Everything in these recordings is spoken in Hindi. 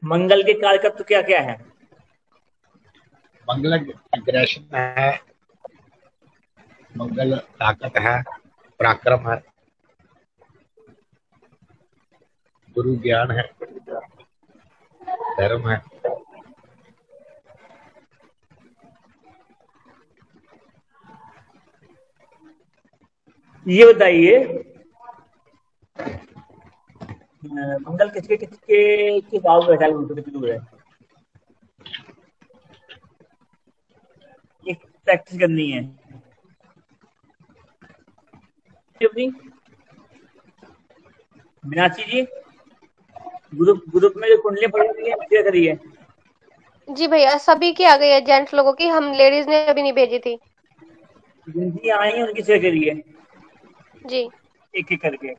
मंगल के कारक क्या क्या है? मंगल अग्रेशन है, मंगल ताकत है, पराक्रम है, गुरु ज्ञान है, धर्म है। ये बताइए, मंगल किसके किसके के भाव में बैठा है, उनको कितनी दूर है? एक प्रैक्टिस करनी है अपनी। मीनाक्षी जी, ग्रुप ग्रुप में जो कुंडलियां पड़ी हुई है शेयर करिए। जी भैया, सभी की आ गई है, जेंट्स लोगों की, हम लेडीज ने अभी नहीं भेजी थी। जिनकी आई है उनकी शेयर करिए, जी एक एक करके।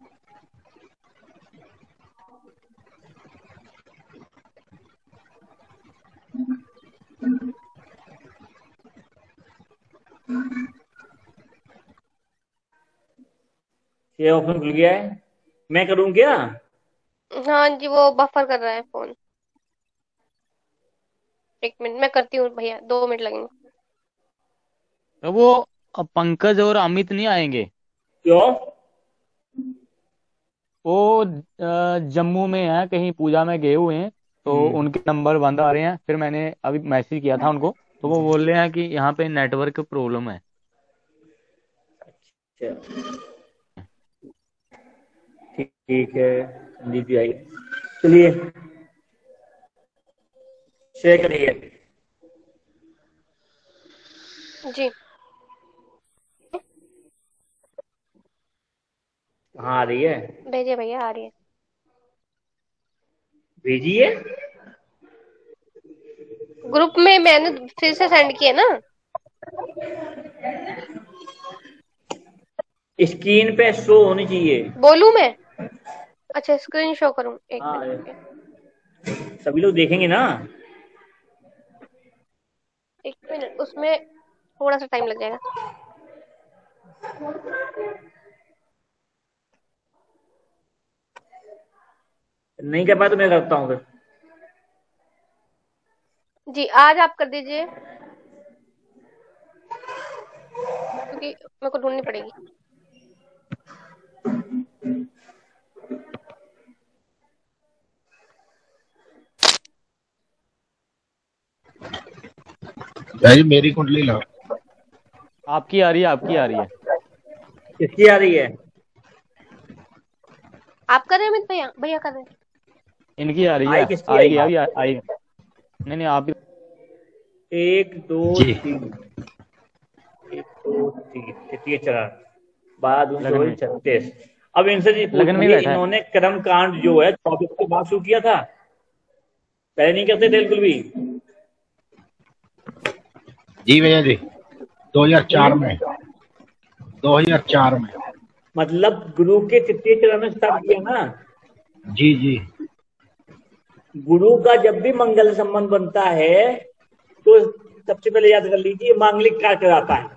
शेयर ऑप्शन खुल गया है, मैं करूँ क्या? हाँ जी, वो बफर कर रहा है फोन। 1 मिनट मैं करती हूँ भैया, 2 मिनट लगेंगे। तो वो अब पंकज और अमित नहीं आएंगे? क्यों? वो जम्मू में है, कहीं पूजा में गए हुए हैं, तो उनके नंबर बंद आ रहे हैं। फिर मैंने अभी मैसेज किया था उनको, तो वो बोल रहे हैं कि यहाँ पे नेटवर्क प्रॉब्लम है। अच्छा, ठीक है, दीदी आई, चलिए शेयर करिए। जी कहाँ आ रही है? भेजिए भैया, आ रही है। भेजिए। ग्रुप में मैंने फिर से सेंड किया ना। स्क्रीन पे शो होनी चाहिए। बोलूं मैं? अच्छा, स्क्रीन शो करूं? एक हाँ, मिनट रुकिए। सभी लोग देखेंगे ना। 1 मिनट, उसमें थोड़ा सा टाइम लग जाएगा। नहीं कर पाए तो मैं करता हूँ फिर। जी, आज आप कर दीजिए, क्योंकि मेरे को ढूंढनी पड़ेगी। भाई मेरी कुंडली लाओ। आपकी आ रही है, आपकी आ रही है। किसकी आ रही है? आप कर रहे हैं अमित भैया? भैया कर रहे हैं। इनकी आ रही आई है, किसकी आएगी आई? अभी आएगी। नहीं नहीं, आप भी। एक दो जी। तीन, एक दो तीन, कितनी चरण? 12 दूनी लगन चौबीस में, 36। अब इनसे जी लगन में पूछिए, बैठा है। इन्होंने कर्म कांड जो है 24 के बाद शुरू किया था? पहले नहीं करते थे बिल्कुल भी? जी भैया जी, 2004 हम्म? में, 2004 में। मतलब गुरु के तृतीय चरण में स्टार्ट किया ना। जी जी। गुरु का जब भी मंगल संबंध बनता है तो सबसे पहले याद कर लीजिए मांगलिक कार्य कराता है।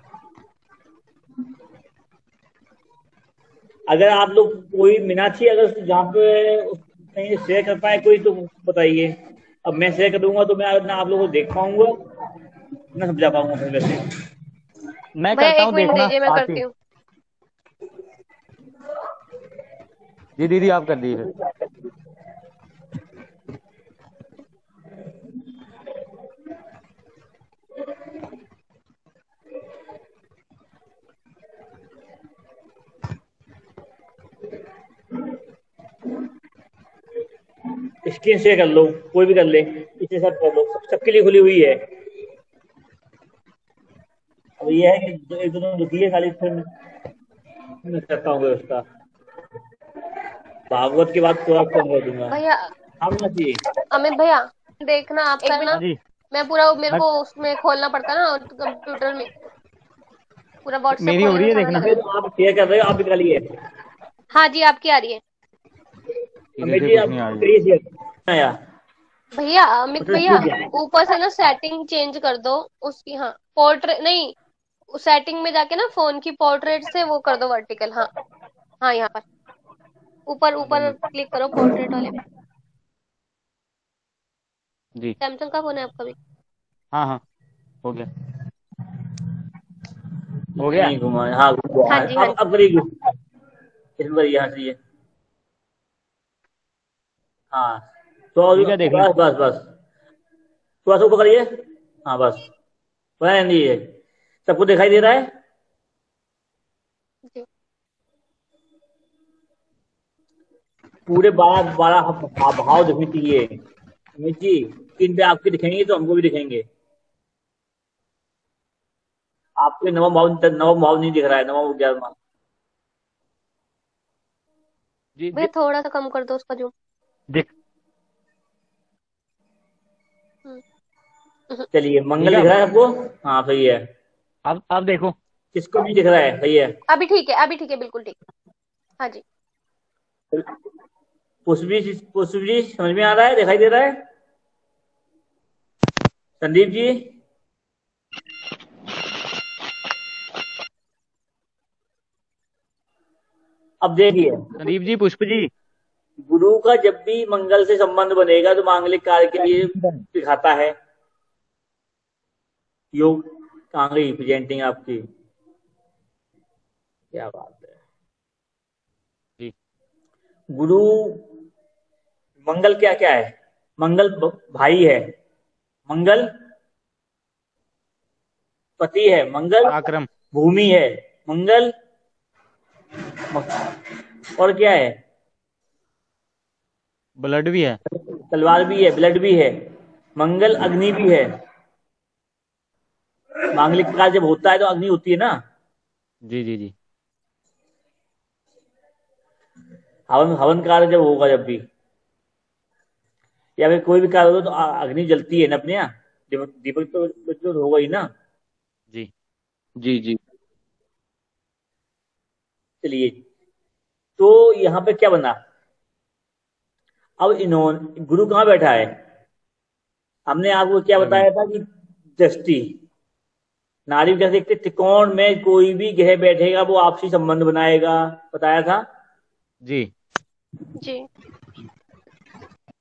अगर आप लोग कोई मीनाक्षी, अगर जहाँ पे कहीं शेयर कर पाए कोई तो बताइए। अब मैं शेयर करूंगा तो मैं ना आप लोगों को देख पाऊंगा ना समझा पाऊंगा फिर वैसे। मैं भैया करता एक हूँ, मिनट देखना दीजिए, मैं आप ही। करती हूँ। जी दीदी, आप कर दीजिए फिर। स्क्रीन शेयर कर लो, कोई भी कर ले, इसे सब कर लो, सबके लिए खुली हुई है। अब ये है कि एक दो दिन रुकिए खाली, फिर मैं करता हूँ व्यवस्था। भागवत के बाद थोड़ा कम कर दूंगा। भैया, हाँ मीनाक्षी। अमित भैया, देखना आप करना। हाँ जी। मैं पूरा, मेरे मैं, को उसमें खोलना पड़ता है ना कंप्यूटर में, पूरा व्हाट्सएप मेरी हो खोलने रही में है, समय देखना। लगेगा। तो आप शेयर कर रहे हो, आप निकालिए। हाँ जी, आपकी आ रही है। इधर अमित से जी कुछ आप नहीं आ रही है। करिए शेयर आया। भैया, अमित तो भैया, छूट गया। ऊपर से ना सेटिंग चेंज कर दो उसकी। हाँ, पोर्ट्रेट नहीं, सेटिंग में जाके ना फोन की पोर्ट्रेट से वो कर दो वर्टिकल। हाँ हाँ, यहाँ पर ऊपर ऊपर क्लिक करो पोर्ट्रेट वाले पे। जी। सैमसंग का फोन है आपका भी? हाँ हाँ, हो गया, हो गया। नहीं घुमा, हाँ घूम गया, हाँ हाँ जी हाँ अब जी। करिए, इस बार यहाँ से ये, हाँ तो ठीक है, देख लें। बस बस बस, थोड़ा सा ऊपर करिए, हाँ बस, रहने दीजिए, सबको दिखाई दे रहा है। जी पूरे 12 भाव दिखने चाहिए अमित जी, स्क्रीन पे आपके दिखेंगे तो हमको भी दिखेंगे। आपके नवम भाव नहीं दिख रहा है, नवम 11वां। जी भैया थोड़ा सा कम कर दो उसका जूम। दिख चलिए, ठीक मंगल है। दिख रहा है आपको? हाँ सही है। अब देखो। किसको नहीं दिख रहा है? सही है। अभी ठीक है, अभी ठीक है, बिल्कुल ठीक। हाँ जी। पुष्पी जी समझ में आ रहा है, दिखाई दे रहा है? संदीप जी, अब देखिए, संदीप जी, पुष्प जी। गुरु का जब भी मंगल से संबंध बनेगा तो मांगलिक कार्य के लिए दिखाता है योग। कहाँ गई प्रेजेंटिंग आपकी? क्या बात है। जी गुरु, मंगल क्या क्या है? मंगल भाई है, मंगल पति है, मंगल आक्रम। भूमि है, मंगल और क्या है? ब्लड भी है। तलवार भी है, ब्लड भी है, मंगल अग्नि भी है। मांगलिक कार्य जब होता है तो अग्नि होती है ना। जी जी जी। हवन हवन कार्य जब होगा, जब भी या फिर कोई भी कार्य हो तो अग्नि जलती है ना अपने यहाँ। दीपक दीपक तो होगा ही ना। जी जी जी। चलिए, तो यहाँ पे क्या बना? अब इन्होंने, गुरु कहाँ बैठा है? हमने आपको क्या लग्न। बताया था कि दृष्टि, नारी कैसे देखते, त्रिकोण में कोई भी ग्रह बैठेगा वो आपसी संबंध बनाएगा, बताया था। जी जी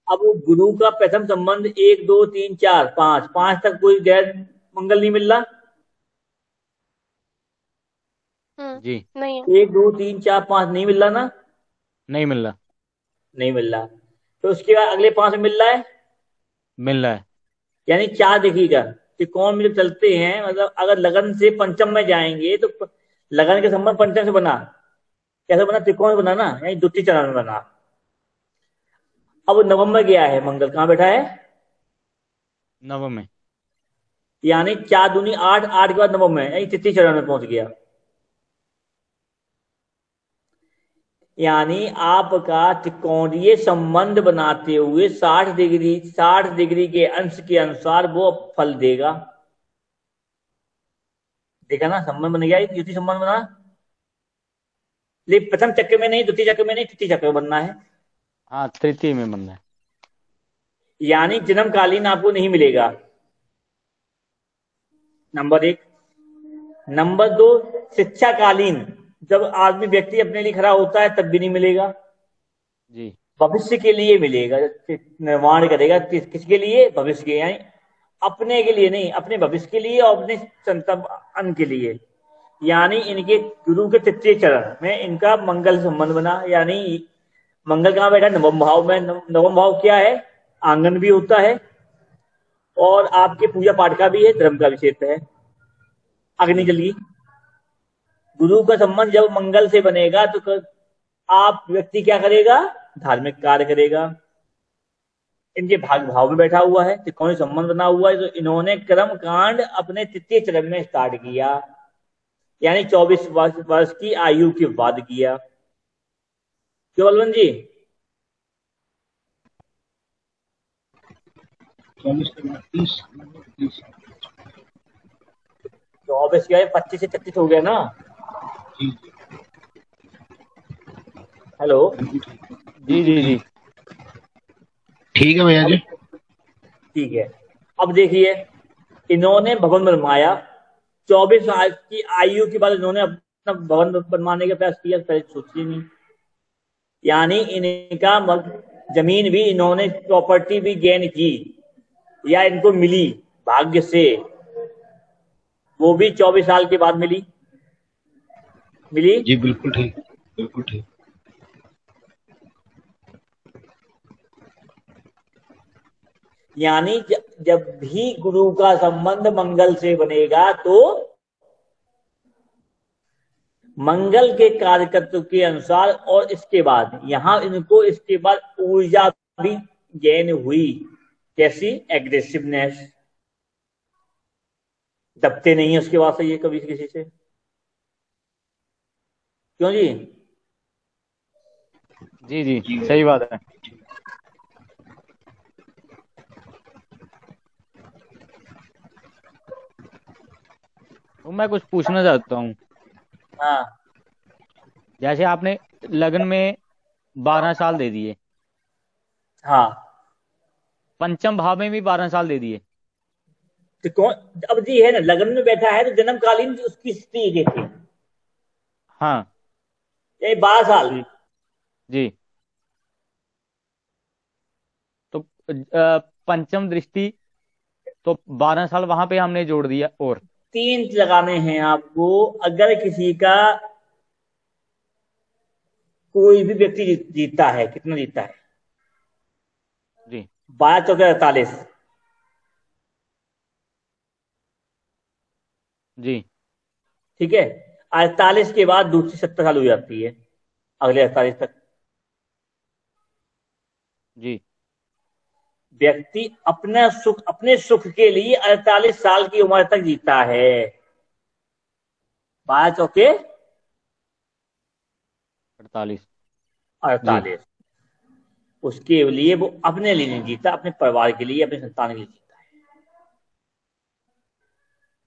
अब वो गुरु का प्रथम संबंध 1 2 3 4 5, 5 तक कोई गैर मंगल नहीं मिल रहा। जी। नहीं है। 1 2 3 4 5 नहीं मिल रहा ना? नहीं मिल रहा। नहीं मिल रहा। तो उसके बाद अगले 5 में मिल रहा है, मिल रहा है। यानी 4 देखिएगा। त्रिकोण में जब चलते हैं, मतलब अगर लगन से पंचम में जाएंगे तो लगन के संबंध पंचम से बना, कैसे बना? त्रिकोण से बना ना, यानी द्वितीय चरण में बना। अब नवम में गया है, मंगल कहाँ बैठा है? नवम में। यानी 4 दूनी 8, 8 के बाद नवम में, यानी तृतीय चरण में पहुंच गया। यानी आपका त्रिकोणीय संबंध बनाते हुए 60 डिग्री के अंश के अनुसार वो फल देगा। देखा ना, संबंध बन गया, युति संबंध बना। लेकिन प्रथम चक्र में नहीं, द्वितीय चक्र में नहीं, तृतीय चक्र में बनना है। हाँ, तृतीय में बनना है। यानी जन्मकालीन आपको नहीं मिलेगा, नंबर 1। नंबर 2, शिक्षाकालीन, जब आदमी व्यक्ति अपने लिए खड़ा होता है तब भी नहीं मिलेगा। जी भविष्य के लिए मिलेगा, निर्माण करेगा किसके लिए? भविष्य के, यानी अपने के लिए नहीं, अपने भविष्य के लिए और अपने संतान के लिए। यानी इनके गुरु के तृतीय चरण में इनका मंगल संबंध बना। यानी मंगल कहाँ बैठा? नवम भाव में। नवम भाव क्या है? आंगन भी होता है और आपके पूजा पाठ का भी है, धर्म का भी क्षेत्र है। अग्नि जली, गुरु का संबंध जब मंगल से बनेगा तो आप व्यक्ति क्या करेगा? धार्मिक कार्य करेगा। इनके भाग भाव में बैठा हुआ है, त्रिकोणीय संबंध बना हुआ है, तो इन्होंने कर्म कांड अपने तृतीय चरण में स्टार्ट किया, यानी 24 वर्ष की आयु के बाद किया। क्यों बलवंत जी? 24 के बाद 30 30। 24 क्या है, 25 से 36 हो गया ना? जी हेलो, जी जी जी। ठीक है भैया जी। ठीक है। अब देखिए, इन्होंने भवन बनवाया, 24 साल की आयु के बाद इन्होंने अपना भवन बनवाने का प्रयास किया, पहले सोचिए नहीं। यानी इनका जमीन भी इन्होंने, प्रॉपर्टी भी गेन की। या इनको मिली भाग्य से, वो भी 24 साल के बाद मिली। जी बिल्कुल ठीक, बिल्कुल ठीक। यानी जब भी गुरु का संबंध मंगल से बनेगा तो मंगल के कार्यकत्व के अनुसार, और इसके बाद यहां इनको इसके बाद ऊर्जा भी गेन हुई। कैसी? एग्रेसिवनेस, दबते नहीं है उसके बाद से ये कभी किसी से। क्यों जी? जी जी सही बात है। तो मैं कुछ पूछना चाहता हूँ। हाँ जैसे आपने लगन में 12 साल दे दिए, हाँ, पंचम भाव में भी 12 साल दे दिए। तो कौन अब जी है ना, लगन में बैठा है तो जन्मकालीन उसकी स्थिति देखिए, हाँ ये 12 साल। जी जी। तो पंचम दृष्टि तो 12 साल वहां पे हमने जोड़ दिया। और 3 लगाने हैं आपको। अगर किसी का कोई भी व्यक्ति जीतता है, कितना जीतता है? जी 12 चौके 48। जी ठीक है, 48 के बाद दूसरी 70 साल हो जाती है, अगले 48 तक। जी व्यक्ति अपने सुख के लिए 48 साल की उम्र तक जीता है। 12 चौके 48 48। उसके लिए वो अपने लिए नहीं जीता, अपने परिवार के लिए, अपने संतान के लिए जीता है।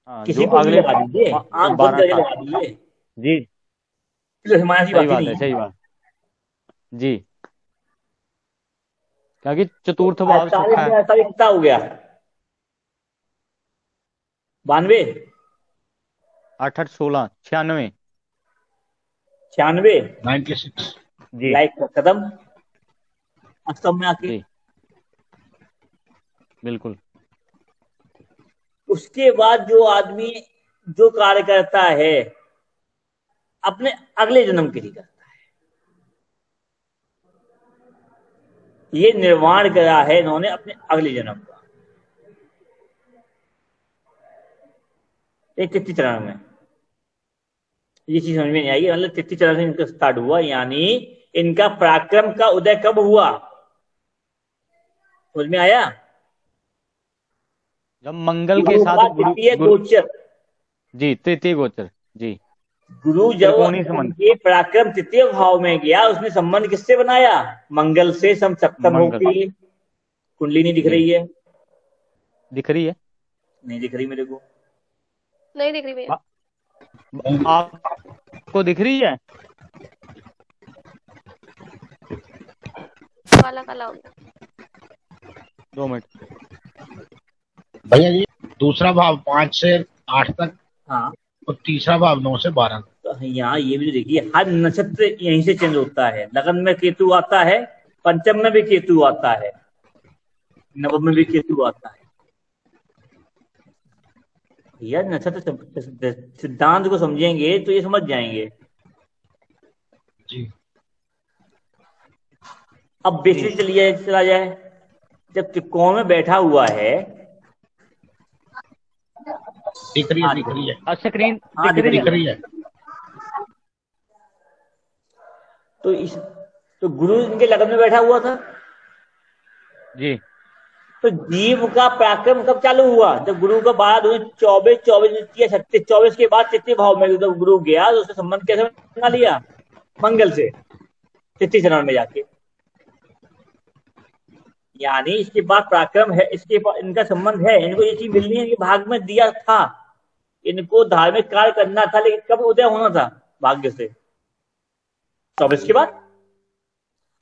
हाँ, किसी जो को भी अगले लगा दीजिए, आंख बंद 12 करके साल। लगा दीजिए, जी फिर हमारी सही बात ही बात नहीं है, है। सही बात। जी क्योंकि चतुर्थ भाव सुख 48 है। में 48 कितना हो गया? 92, 8 8 16 96। 96। 96। जी लाइक का कदम वास्तव में आके। जी बिल्कुल। उसके बाद जो आदमी जो कार्य करता है अपने अगले जन्म के लिए करता है। ये निर्माण करा है इन्होंने अपने अगले जन्म का, एक 33 चरण में। ये चीज समझ में नहीं आई, मतलब 33 चरण से इनका स्टार्ट हुआ, यानी इनका पराक्रम का उदय कब हुआ? समझ में आया? जब मंगल के गुरु साथ का गुरु तृतीय गुरु गोचर, जी तृतीय गोचर। जी गुरु जब त्रिकोणीय संबंध। उनके पराक्रम तृतीय भाव में गया, उसने संबंध किससे बनाया? मंगल से। सम सप्तम मंगल। होके कुंडली नहीं दिख जी रही है? दिख रही है। नहीं दिख रही मेरे को। नहीं दिख रही भैया। आपको दिख रही है? काला काला हो गया। 2 मिनट। भैया जी दूसरा भाव 5 से 8 तक, हाँ, और तीसरा भाव 9 से 12 तक। तो यहाँ ये भी तो देखिए, हर नक्षत्र यहीं से चेंज होता है। लगन में केतु आता है, पंचम में भी केतु आता है, नवम में भी केतु आता है। यह नक्षत्र सिद्धांत को समझेंगे तो ये समझ जाएंगे। जी अब बेसिक चला जाए, जब त्रिकोण में बैठा हुआ है। दिख रही है, दिख रही है। स्क्रीन हाँ, दिख रही दिख है। रही है। तो गुरु इनके लगन में बैठा हुआ था। जी तो जीव का पराक्रम कब चालू हुआ? जब गुरु का 12 24 24 36 24 के बाद तृतीय भाव में जब गुरु गया तो उसने संबंध कैसे बना लिया? मंगल से, तृतीय चरण में जाके। यानी इसके बाद पराक्रम है, इसके बाद इनका संबंध है, इनको ये चीज मिलनी है, ये भाग में दिया था। इनको धार्मिक कार्य करना था, लेकिन कब उदय होना था? भाग्य से 24 के बाद।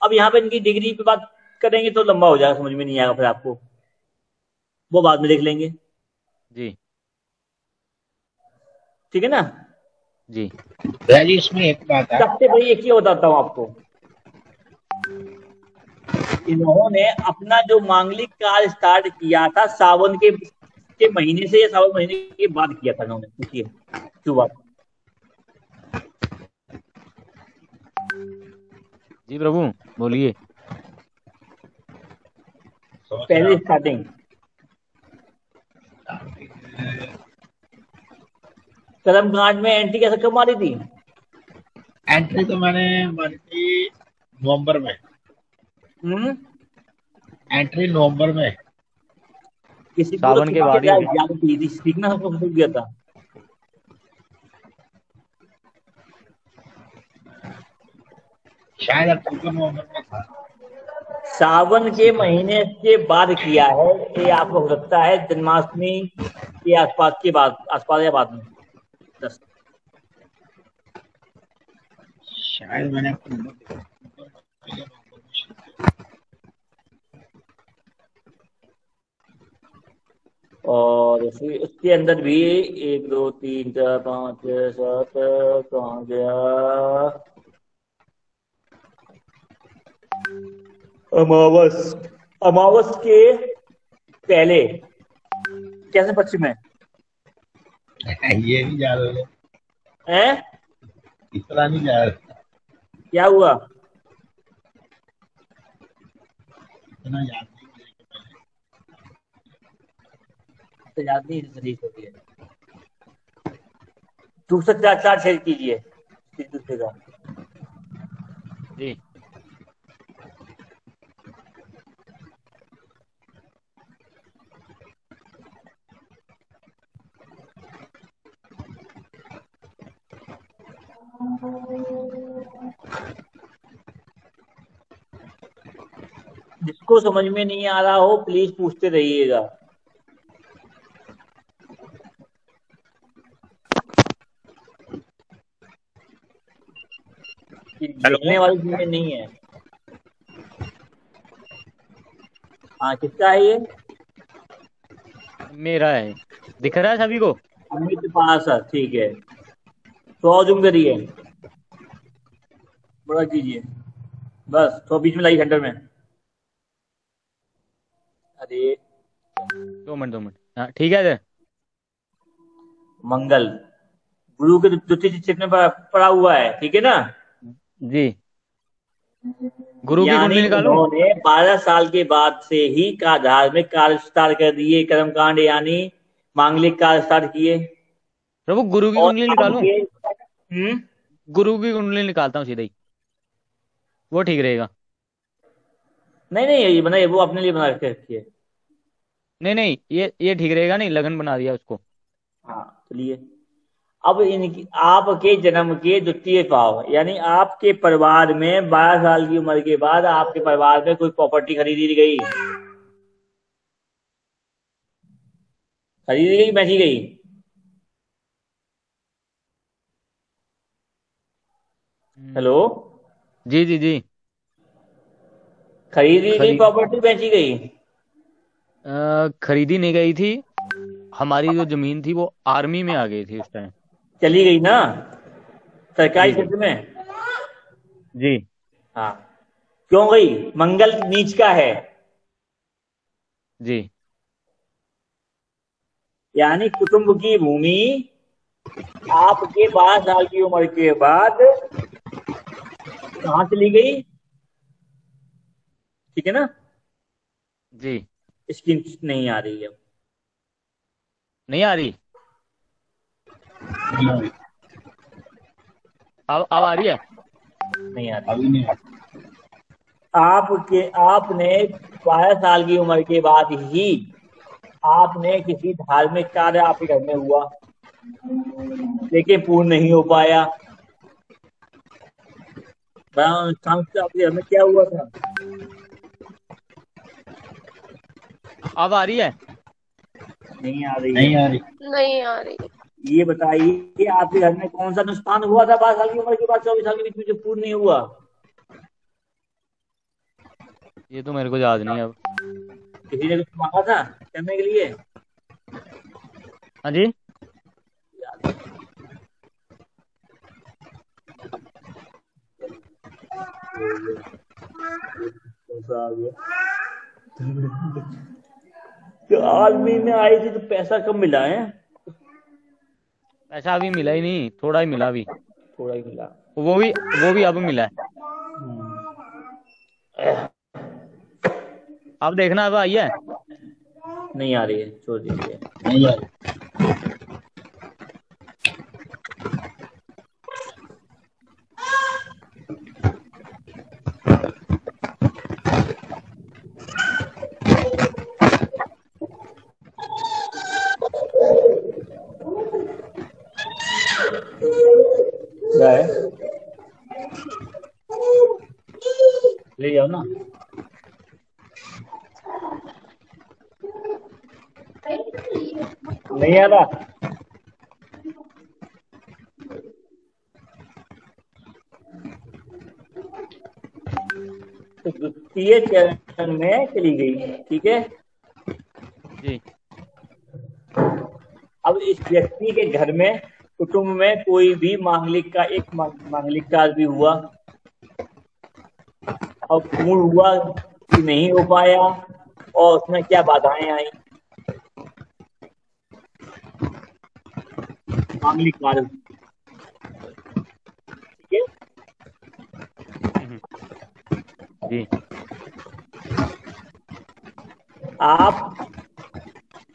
अब यहाँ पे इनकी डिग्री पे बात करेंगे तो लंबा हो जाएगा, समझ में नहीं आएगा फिर आपको, वो बाद में देख लेंगे। जी ठीक है ना? जी भैया जी इसमें एक बात है। सबसे बड़ी एक ही बताता हूं आपको, इन्होंने अपना जो मांगलिक कार्य स्टार्ट किया था सावन के महीने से या सावन महीने के बाद किया था इन्होंने, पूछिए शुरुआत। जी प्रभु बोलिए। पहले स्टार्टिंग कर्मकांड में एंट्री कैसे कब मारी थी? एंट्री तो मैंने मारी थी नवंबर में। एंट्री नवंबर में। किसी को सावन के बाद ही होगी। याद थी सीखना सबको भूल गया था। शायद अक्टूबर नवंबर में था। सावन के महीने के बाद किया है, ये आपको हो सकता है जन्माष्टमी के आसपास के बाद, आसपास या बाद में। शायद मैंने और फिर उसके अंदर भी 1 2 3 4 5 6 7 कहाँ गया, अमावस के पहले कैसे पश्चिम है? ये नहीं जा रहे हैं? इतना नहीं जा रहा। क्या हुआ? इतना याद नहीं मुझे कि पहले। तो याद नहीं, शरीर होती है। दूसरा 4 छेद कीजिए दूसरे का। जी जिसको समझ में नहीं आ रहा हो प्लीज पूछते रहिएगा। लिखने वाली चीजें नहीं है। हाँ किसका है ये? मेरा है, दिख रहा है सभी को? अमित पास है, ठीक है। तो जूम करिए, बड़ा कीजिए बस, तो बीच में लाइए सेंटर में। अरे 2 मिनट हाँ ठीक है सर। मंगल गुरु के द्वितीय चित्र में पड़ा हुआ है, ठीक है ना? जी गुरु की यानी कुंडली निकालो। उन्होंने 12 साल के बाद से ही का धार्मिक कार्य स्टार्ट कर दिए, कर्मकांड यानी मांगलिक कार्य स्टार्ट किए। प्रभु गुरु की और कुंडली निकालूं? आपके गुरु की कुंडली निकालता हूँ सीधा ही, वो ठीक रहेगा। नहीं नहीं, ये बना, वो अपने लिए बना के रखिए। नहीं ये ठीक रहेगा। नहीं लगन बना दिया उसको। हाँ चलिए। अब इनकी आपके जन्म के द्वितीय भाव यानी आपके परिवार में 12 साल की उम्र के बाद आपके परिवार में कोई प्रॉपर्टी खरीदी गई, बेची गई? हेलो, जी खरीदी गई प्रॉपर्टी, बेची गई? खरीदी नहीं गई थी। हमारी जो जमीन थी वो आर्मी में आ गई थी उस टाइम। चली गई ना सरकारी जी क्षेत्र में? जी हाँ क्यों गई? मंगल नीच का है, जी यानी कुटुंब की भूमि आपके 12 साल की उम्र के बाद कहाँ चली गई? ठीक है ना? जी स्क्रीन नहीं आ रही है, नहीं आ रही। अब आ रही है? नहीं आ रही। अभी नहीं आता। आपने 12 साल की उम्र के बाद ही आपने किसी धार्मिक कार्य आपके घर में हुआ, लेकिन पूर्ण नहीं हो पाया। आपके घर में क्या हुआ था? अब आ रही है? नहीं आ रही है। नहीं आ रही। नहीं आ रही। ये बताइए कि आपके घर में कौन सा नुकसान हुआ था 12 साल की उम्र के बाद 24 साल के बीच में जो पूर्ण नहीं हुआ? ये तो मेरे को याद नहीं अब। किसी ने कुछ मांगा था करने के लिए? हाँ जी गुस्सा आ गया। तो आर्मी में आई थी तो पैसा कम मिला है? पैसा अभी मिला ही नहीं, थोड़ा ही मिला अभी। थोड़ा ही मिला। वो भी अब मिला है। अब देखना, अब आई है। नहीं आ रही है, छोड़ दीजिए। नहीं यार, क्या है? ले जाओ ना। नहीं आ रहा। तो द्वितीय चरण में चली गई, ठीक है। जी अब इस व्यक्ति के घर में, कुटुंब में कोई भी मांगलिक का एक मांगलिक कार्य भी हुआ, अब पूर्ण हुआ कि नहीं हो पाया, और उसमें क्या बाधाएं आई मांगलिक कार्य, ठीक है। जी आप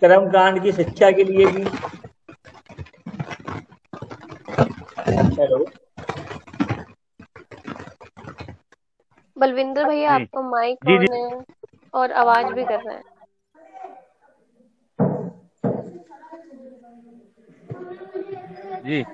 कर्मकांड की शिक्षा के लिए भी, हेलो बलविंदर भैया, जी आपका माइक जी जी ऑन है और आवाज भी कर रहा है। जी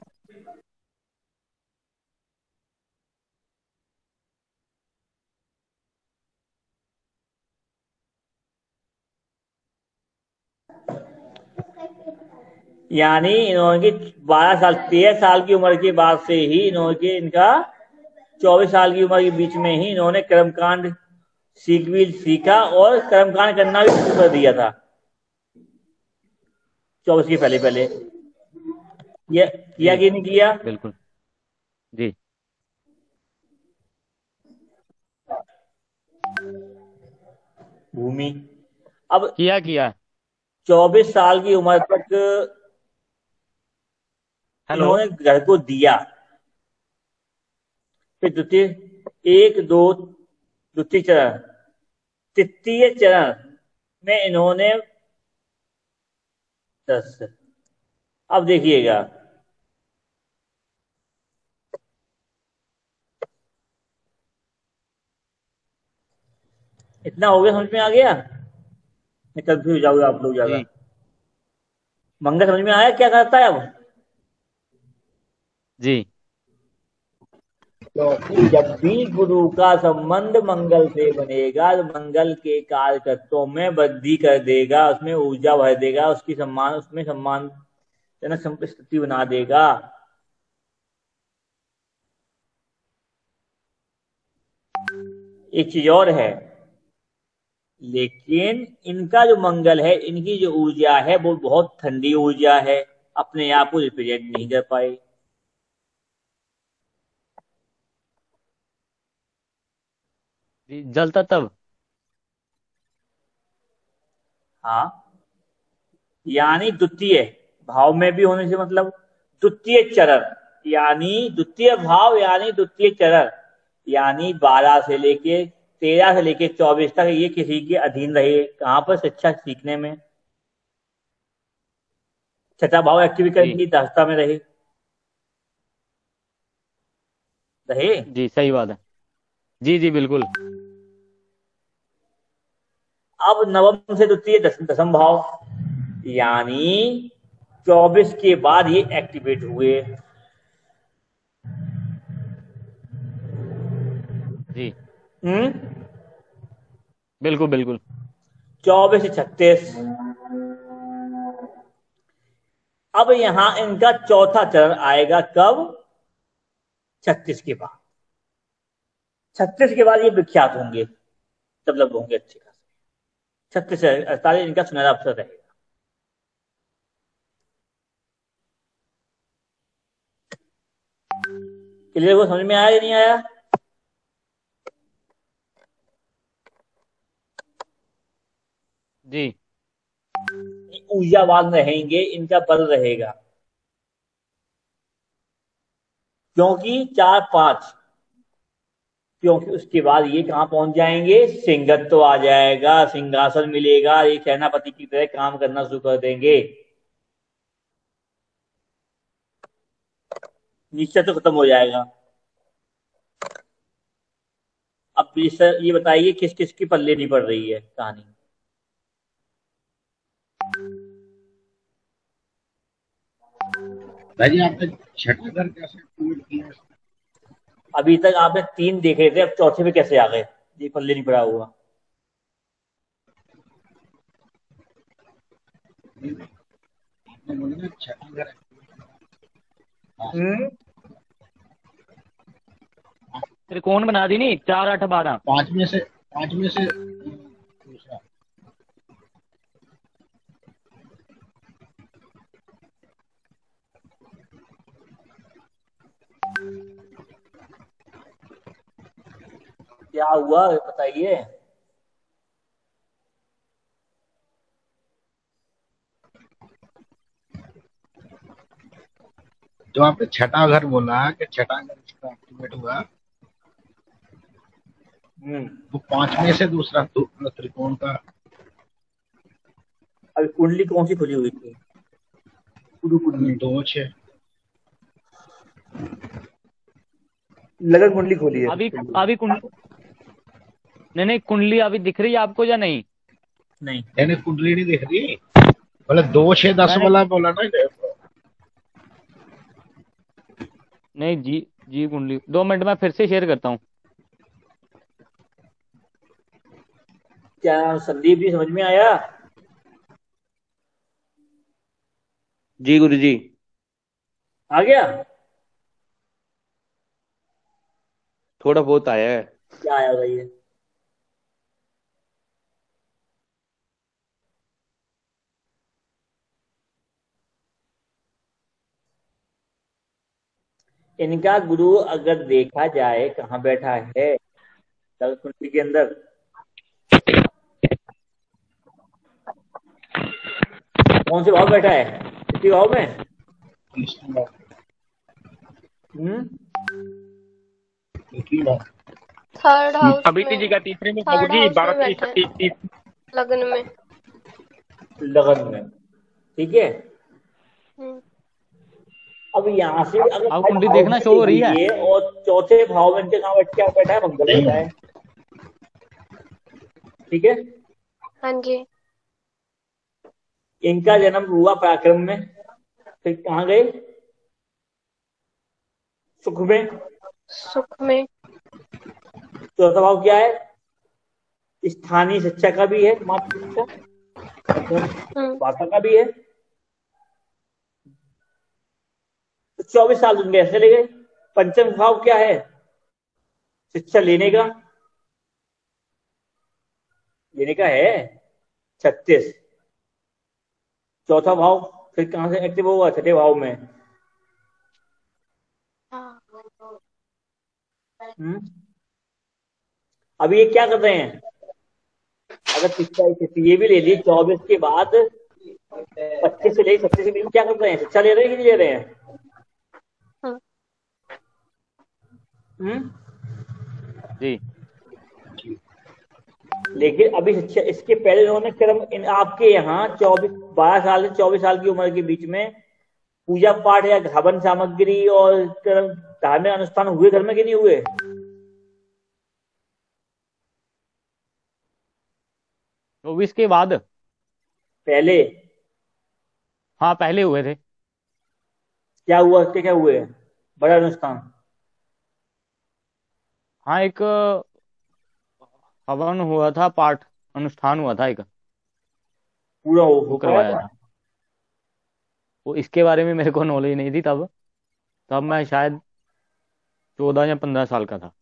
यानी इन्होंने 12 साल 13 साल की उम्र के बाद से ही इनका 24 साल की उम्र के बीच में ही इन्होंने कर्मकांड सीखा और कर्मकांड करना भी शुरू कर दिया था। 24 के पहले पहले ये किया जी कि नहीं किया? बिल्कुल। जी भूमि। अब किया। 24 साल की उम्र तक हेलो। इन्होंने घर को दिया, फिर द्वितीय, एक दो द्वितीय चरण, तृतीय चरण में इन्होंने 10। अब देखिएगा, इतना हो गया, समझ में आ गया? मैं कंफ्यूज हो जाऊंगा आप लोग ज्यादा। जी मंगल समझ में आया क्या करता है अब? जी क्योंकि जब भी गुरु का संबंध मंगल से बनेगा तो मंगल के कार्य तत्वों में वृद्धि कर देगा, उसमें ऊर्जा भर देगा, उसमें सम्मानजनक संस्कृति बना देगा। एक चीज और है, लेकिन इनका जो मंगल है, इनकी जो ऊर्जा है वो बहुत ठंडी ऊर्जा है, अपने आप को रिप्रेजेंट नहीं कर पाए। जी जलता तब। हाँ, यानी द्वितीय भाव में भी होने से मतलब द्वितीय चरण, यानी द्वितीय भाव यानी द्वितीय चरण, यानी 12 से लेके 13 से लेके 24 तक ये किसी के अधीन रहे। कहाँ पर? शिक्षा सीखने में। छठा भाव एक्टिव करने जी की दक्षता में रहे रहे जी सही बात है। जी जी बिल्कुल। अब नवम से द्वितीय दसम भाव, यानी 24 के बाद ये एक्टिवेट हुए। जी हम्म बिल्कुल बिल्कुल। 24 से 36। अब यहां इनका चौथा चरण आएगा कब? 36 के बाद। 36 के बाद ये विख्यात होंगे, डेवलप होंगे अच्छे खासे। 36 से 48 इनका सुनहरा अवसर रहेगा। क्लियर? वो समझ में आया या नहीं आया? जी। ऊर्जावान रहेंगे, इनका बल रहेगा। क्योंकि 4-5, क्योंकि उसके बाद ये कहाँ पहुंच जाएंगे, सिंहत्व आ जाएगा, सिंहासन मिलेगा, ये सेनापति की तरह काम करना शुरू कर देंगे। नीचे तो खत्म हो जाएगा। अब ये बताइए किस किस की पल्ले नहीं पड़ रही है कहानी। भाई जी आपने छठा घर कैसे पूर्ण किया? अभी तक आपने 3 देख रहे थे, अब चौथे में कैसे आ गए, ये पल्ले नहीं पड़ा हुआ। आपने बोला ना छठा घर। हम्म। त्रिकोण बना दी नहीं, 4, 8, 12। पांच में से दूसरा। क्या हुआ बताइए। तो आपने छठा घर बोला कि छठा घर इसका एक्टिवेट हुआ, हम्म। तो पांच में से दूसरा त्रिकोण का। अभी कुंडली कौन सी खुली हुई थी, गुरु कुंडली, 2-6। लगन कुंडली खोली है अभी सबसे लिए। अभी नहीं नहीं, कुंडली अभी दिख रही है आपको या नहीं? नहीं। यानी कुंडली नहीं दिख रही, बोले 2-6-10 मैंने वाला बोला ना। नहीं जी, जी कुंडली 2 मिनट में फिर से शेयर करता हूँ। क्या संदीप जी समझ में आया? जी गुरु जी। आ गया। थोड़ा बहुत आया है। क्या आया बताइए। इनका गुरु अगर देखा जाए कहाँ बैठा है, लगन कुंडली के अंदर। कौन से भाव बैठा है, इसी भाव में। हम्म। थर्ड हाउस अभी में, जी का तीसरे में थर्ड जी हाउस 12 में बैठे हैं, 30 लगन में। लगन में, ठीक है। हम्म। अब यहाँ से अगर अब भाई कुंडली भाव देखना भी शो देख हो रही है। लीजिए, और चौथे भाव में इनके कहाँ बैठा है, मंगल बैठा है, ठीक है। हाँ जी। इनका जन्म हुआ पराक्रम में, फिर कहाँ गए, सुख में। सुख में। चौथा भाव क्या है, स्थानीय शिक्षा का भी है, मातृ शिक्षा, मध्यम हम्म। भाषा का भी है। तो 24 साल उनके ऐसे ले गए। पंचम भाव क्या है, शिक्षा लेने का है, 36। चौथा भाव फिर कहां से एक्टिव होगा, छठे भाव में। हाँ। हम्म। अभी ये क्या कर रहे हैं, अगर शिक्षा ये भी ले ली 24 के बाद, 25 से लेकर 36 के बीच में क्या कर रहे हैं, शिक्षा ले रहे हैं कि नहीं ले रहे हैं। हम्म। हम्म। जी। लेकिन अभी शिक्षा, इसके पहले इन्होंने कर्म, आपके यहाँ 12 साल से 24 साल की उम्र के बीच में पूजा पाठ या हवन सामग्री और कर्म धार्मिक अनुष्ठान हुए घर में कि नहीं हुए। 24 के बाद। पहले हाँ पहले हुए थे। क्या हुआ, उसके क्या हुए, बड़ा अनुष्ठान। हाँ एक हवन हुआ था, पाठ अनुष्ठान हुआ था एक, पूरा हो वो पाया करवाया था। था। वो इसके बारे में मेरे को नॉलेज नहीं थी तब। तब मैं शायद 14 या 15 साल का था।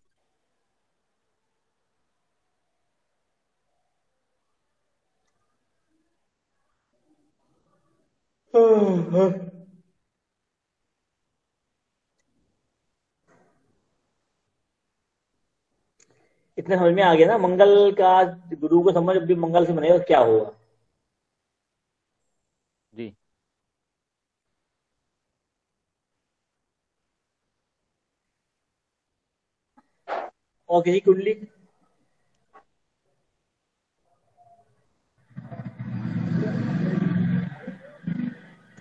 इतने समझ में आ गया ना, मंगल का गुरु को समझ, भी मंगल से बनेगा क्या होगा। और किसी कुंडली,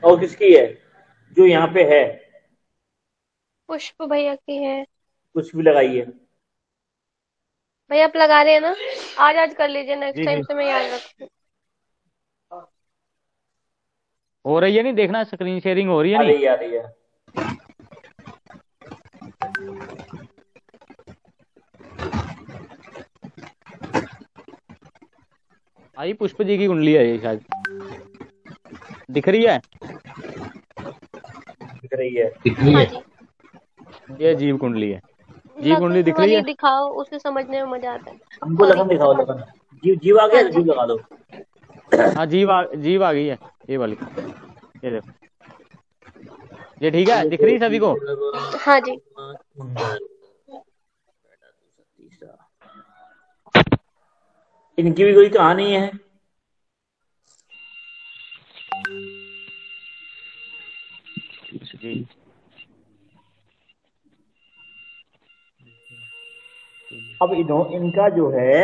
और किसकी है जो यहाँ पे है? पुष्प भैया की है। कुछ भी लगाइए। भैया आप लगा रहे हैं ना, आज आज कर लीजिए, नेक्स्ट जी टाइम जी से मैं याद रखूँ। हो रही है नहीं, देखना स्क्रीन शेयरिंग हो रही है आ नहीं। रही है, आ रही है। आई पुष्प जी की कुंडली है ये शायद, दिख रही है? दिख रही है। कितनी हाँ है? जी, ये जीव कुंडली है। जीव कुंडली लगन दिख रही वाली है? दिखाओ, उसे समझने में मजा आता है। हमको सॉरी। लगन दिखाओ, लगन। जीव, जीव आ हाँ गया तो जी, जीव लगा दो। हाँ जीव आ गई है, ये वाली, ये देखो, ये ठीक है, दिख रही है सभी को? हाँ जी। इनकी भी कोई कहानी है? जी अब इनका जो है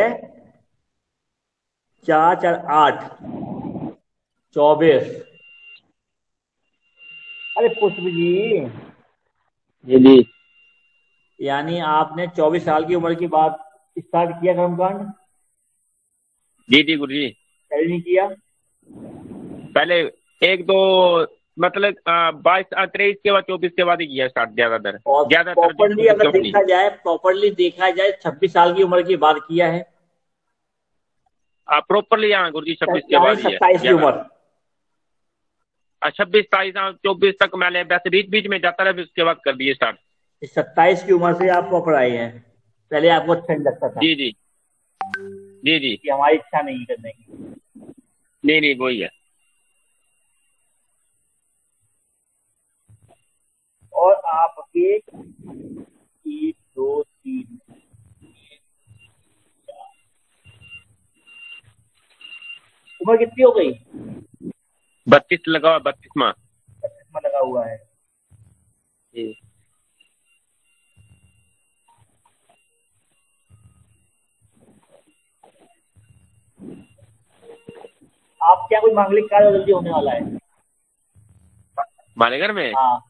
4 4 8 24। अरे पुष्प जी, जी जी यानी आपने 24 साल की उम्र की बात स्टार्ट किया कर्मकांड? जी जी गुरु जी। पहले नहीं किया? पहले एक दो मतलब 22 23 के बाद 24 के बाद ही किया स्टार्ट, ज्यादातर और प्रॉपरली अगर देखा जाए, प्रॉपरली देखा जाए 26 साल की उम्र की बात किया है। प्रॉपरली हाँ गुरु जी 26 के यानी बाद ही है 27 की उम्र। 26 27 24 तक मैंने वैसे बीच बीच में जाता रहा, फिर उसके बाद कर दिए स्टार्ट। 27 की उम्र से आप प्रॉपर आए हैं। पहले आपको अच्छा नहीं लगता था जी जी जी जी। कि हमारी इच्छा नहीं करने की। नहीं नहीं वही है। और आपके 1 2 3 उम्र कितनी हो गई? 32 लगा हुआ, 32 माह। चश्मा लगा हुआ है। जी आप क्या कोई मांगलिक कार्य जल्दी होने वाला है? हमारे घर में हाँ,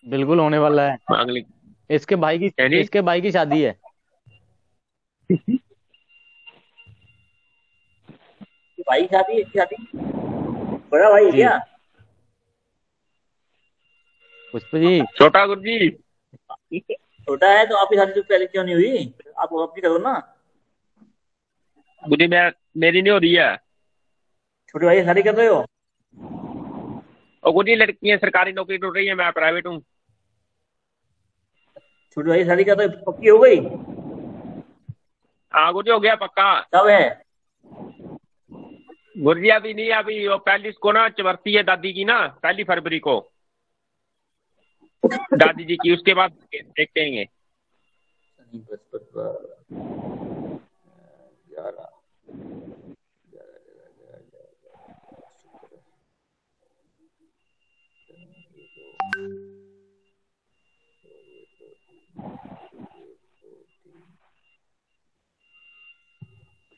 बिल्कुल होने वाला है। मांगलिक इसके भाई की शादी है। कि भाई की शादी, इसकी शादी, बड़ा भाई है जी क्या? पुष्प जी, छोटा गुरु जी। छोटा है तो आपकी शादी तो पहले क्यों नहीं हुई? आप अपनी करो ना। गुरु जी मेरी नहीं हो रही है। छोटे भाई की शादी कर रहे हो? और गुरु जी लड़कियां सरकारी नौकरी ढूंढ रही है, मैं प्राइवेट हूँ। छोटे भाई की शादी कर रहे हो, पक्की हो गई? हाँ गुरु जी हो गया पक्का। कब है? गुरु जी अभी नहीं, अभी वो पहली को ना चवर्ती है दादी की ना, 1 फरवरी को दादी जी की, उसके बाद देखते हैं।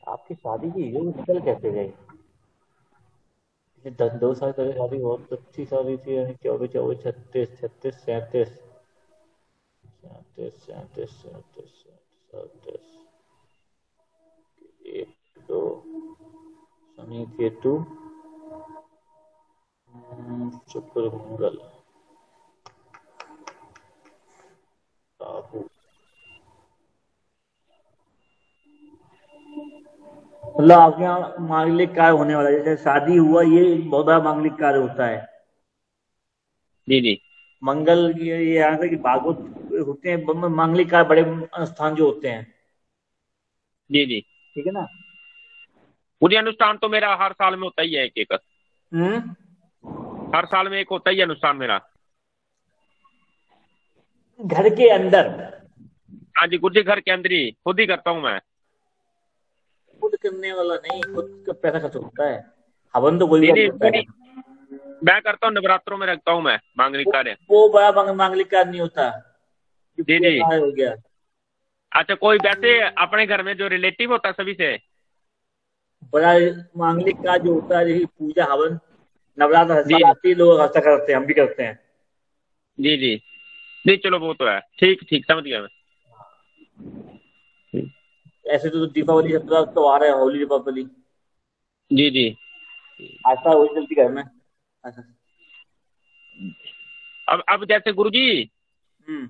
आपकी शादी की योग निकल कैसे गई? 2 साल पहले शादी बहुत अच्छी शादी थी, यानी 24 24 36 36 37 37 37 37 37 1 2 शनि केतु शुक्र मंगल राहु। मतलब आपके यहाँ मांगलिक कार्य होने वाला है, जैसे शादी हुआ, ये एक बहुत बड़ा मांगलिक कार्य होता है। जी जी मंगल ये यहाँ से कि भागवत होते हैं, मांगलिक कार्य बड़े अनुष्ठान जो होते हैं, जी जी। ठीक है ना? पूरी अनुष्ठान तो मेरा हर साल में होता ही है, एक एक हर साल में एक होता ही है अनुष्ठान मेरा। घर के अंदर? हाँ जी गुरु जी, घर के अंदर ही खुद ही करता हूँ मैं। खुद करने वाला नहीं, खुद का पैसा खर्च होता है। हवन तो कोई भी नहीं करता है। मैं करता हूँ, नवरात्रों में रखता हूँ मैं मांगलिक कार्य। वो बड़ा मांगलिक कार्य नहीं होता, जी जी हो गया। अच्छा, कोई वैसे अपने घर में जो रिलेटिव होता है सभी से? बड़ा मांगलिक का जो होता है, जैसे पूजा हवन, नवरात्र हर जी साल आती है, लोग हर साल करते हैं, हम भी करते हैं। जी जी। नहीं चलो वो तो है, ठीक ठीक, समझ गया मैं। ऐसे तो दीपावली सबका त्योहार है, होली दीपावली जी जी। आता है, वही चलती घर में। अच्छा। अब जैसे गुरुजी, हम्म।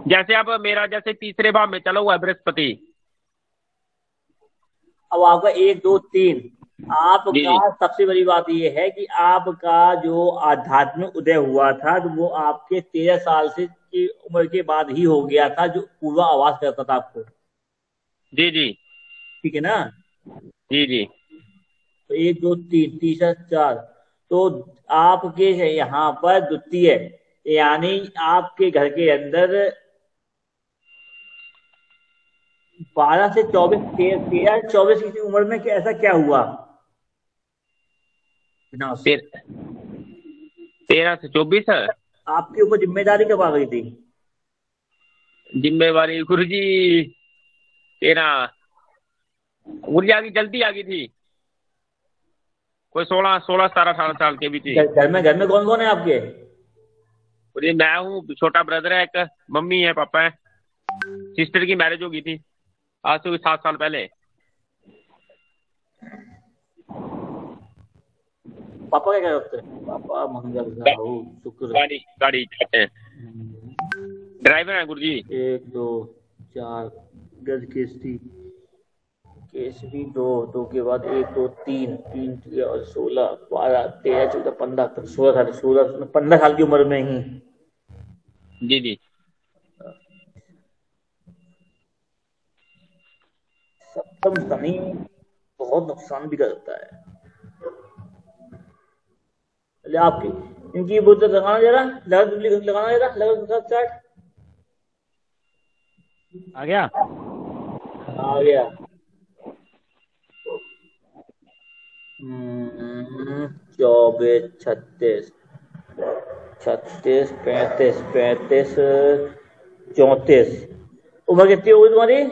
जैसे अब मेरा जैसे तीसरे भाव में चला हुआ है बृहस्पति। अब आपका 1 2 3, जी आपका जी सबसे बड़ी बात यह है कि आपका जो आध्यात्मिक उदय हुआ था, तो वो आपके 13 साल से की उम्र के बाद ही हो गया था, जो पूर्वा आवाज करता था आपको। जी जी ठीक है ना? जी जी। तो 1 2 3, तीसरा 4, तो आपके यहाँ पर द्वितीय, यानी आपके घर के अंदर 12 से 24, 13 14 की उम्र में ऐसा क्या हुआ विनाश? फिर 13 से 24 है। आपके ऊपर जिम्मेदारी कब आ गई थी? जिम्मेवारी गुरुजी, तेरा गुरुजी आ गई, जल्दी आ गई थी। कोई 16 16 17 18 साल के भी थी। घर में कौन कौन है आपके? गुरुजी मैं हूँ, छोटा ब्रदर है एक, मम्मी है, पापा है। सिस्टर की मैरिज हो गई थी आज से 7 साल पहले। पापा क्या करते हैं? पापा मंगल राहु शुक्र। गाड़ी गाड़ी चलाते हैं, ड्राइवर है गुरुजी। 1 2 4 गज केसरी, केसरी 2 के बाद 1 2 3, 3 और 16 12 13 14 15 16 15 साल की उम्र में ही। जी जी। सप्तम शनि बहुत नुकसान भी करता है। चलिए आपकी इनकी बुद्ध लगाना जरा, लगाना जरा, लगा चार्ट। आ गया। आ गया। 24 36 36 35 35 34। उम्र कितनी होगी तुम्हारी?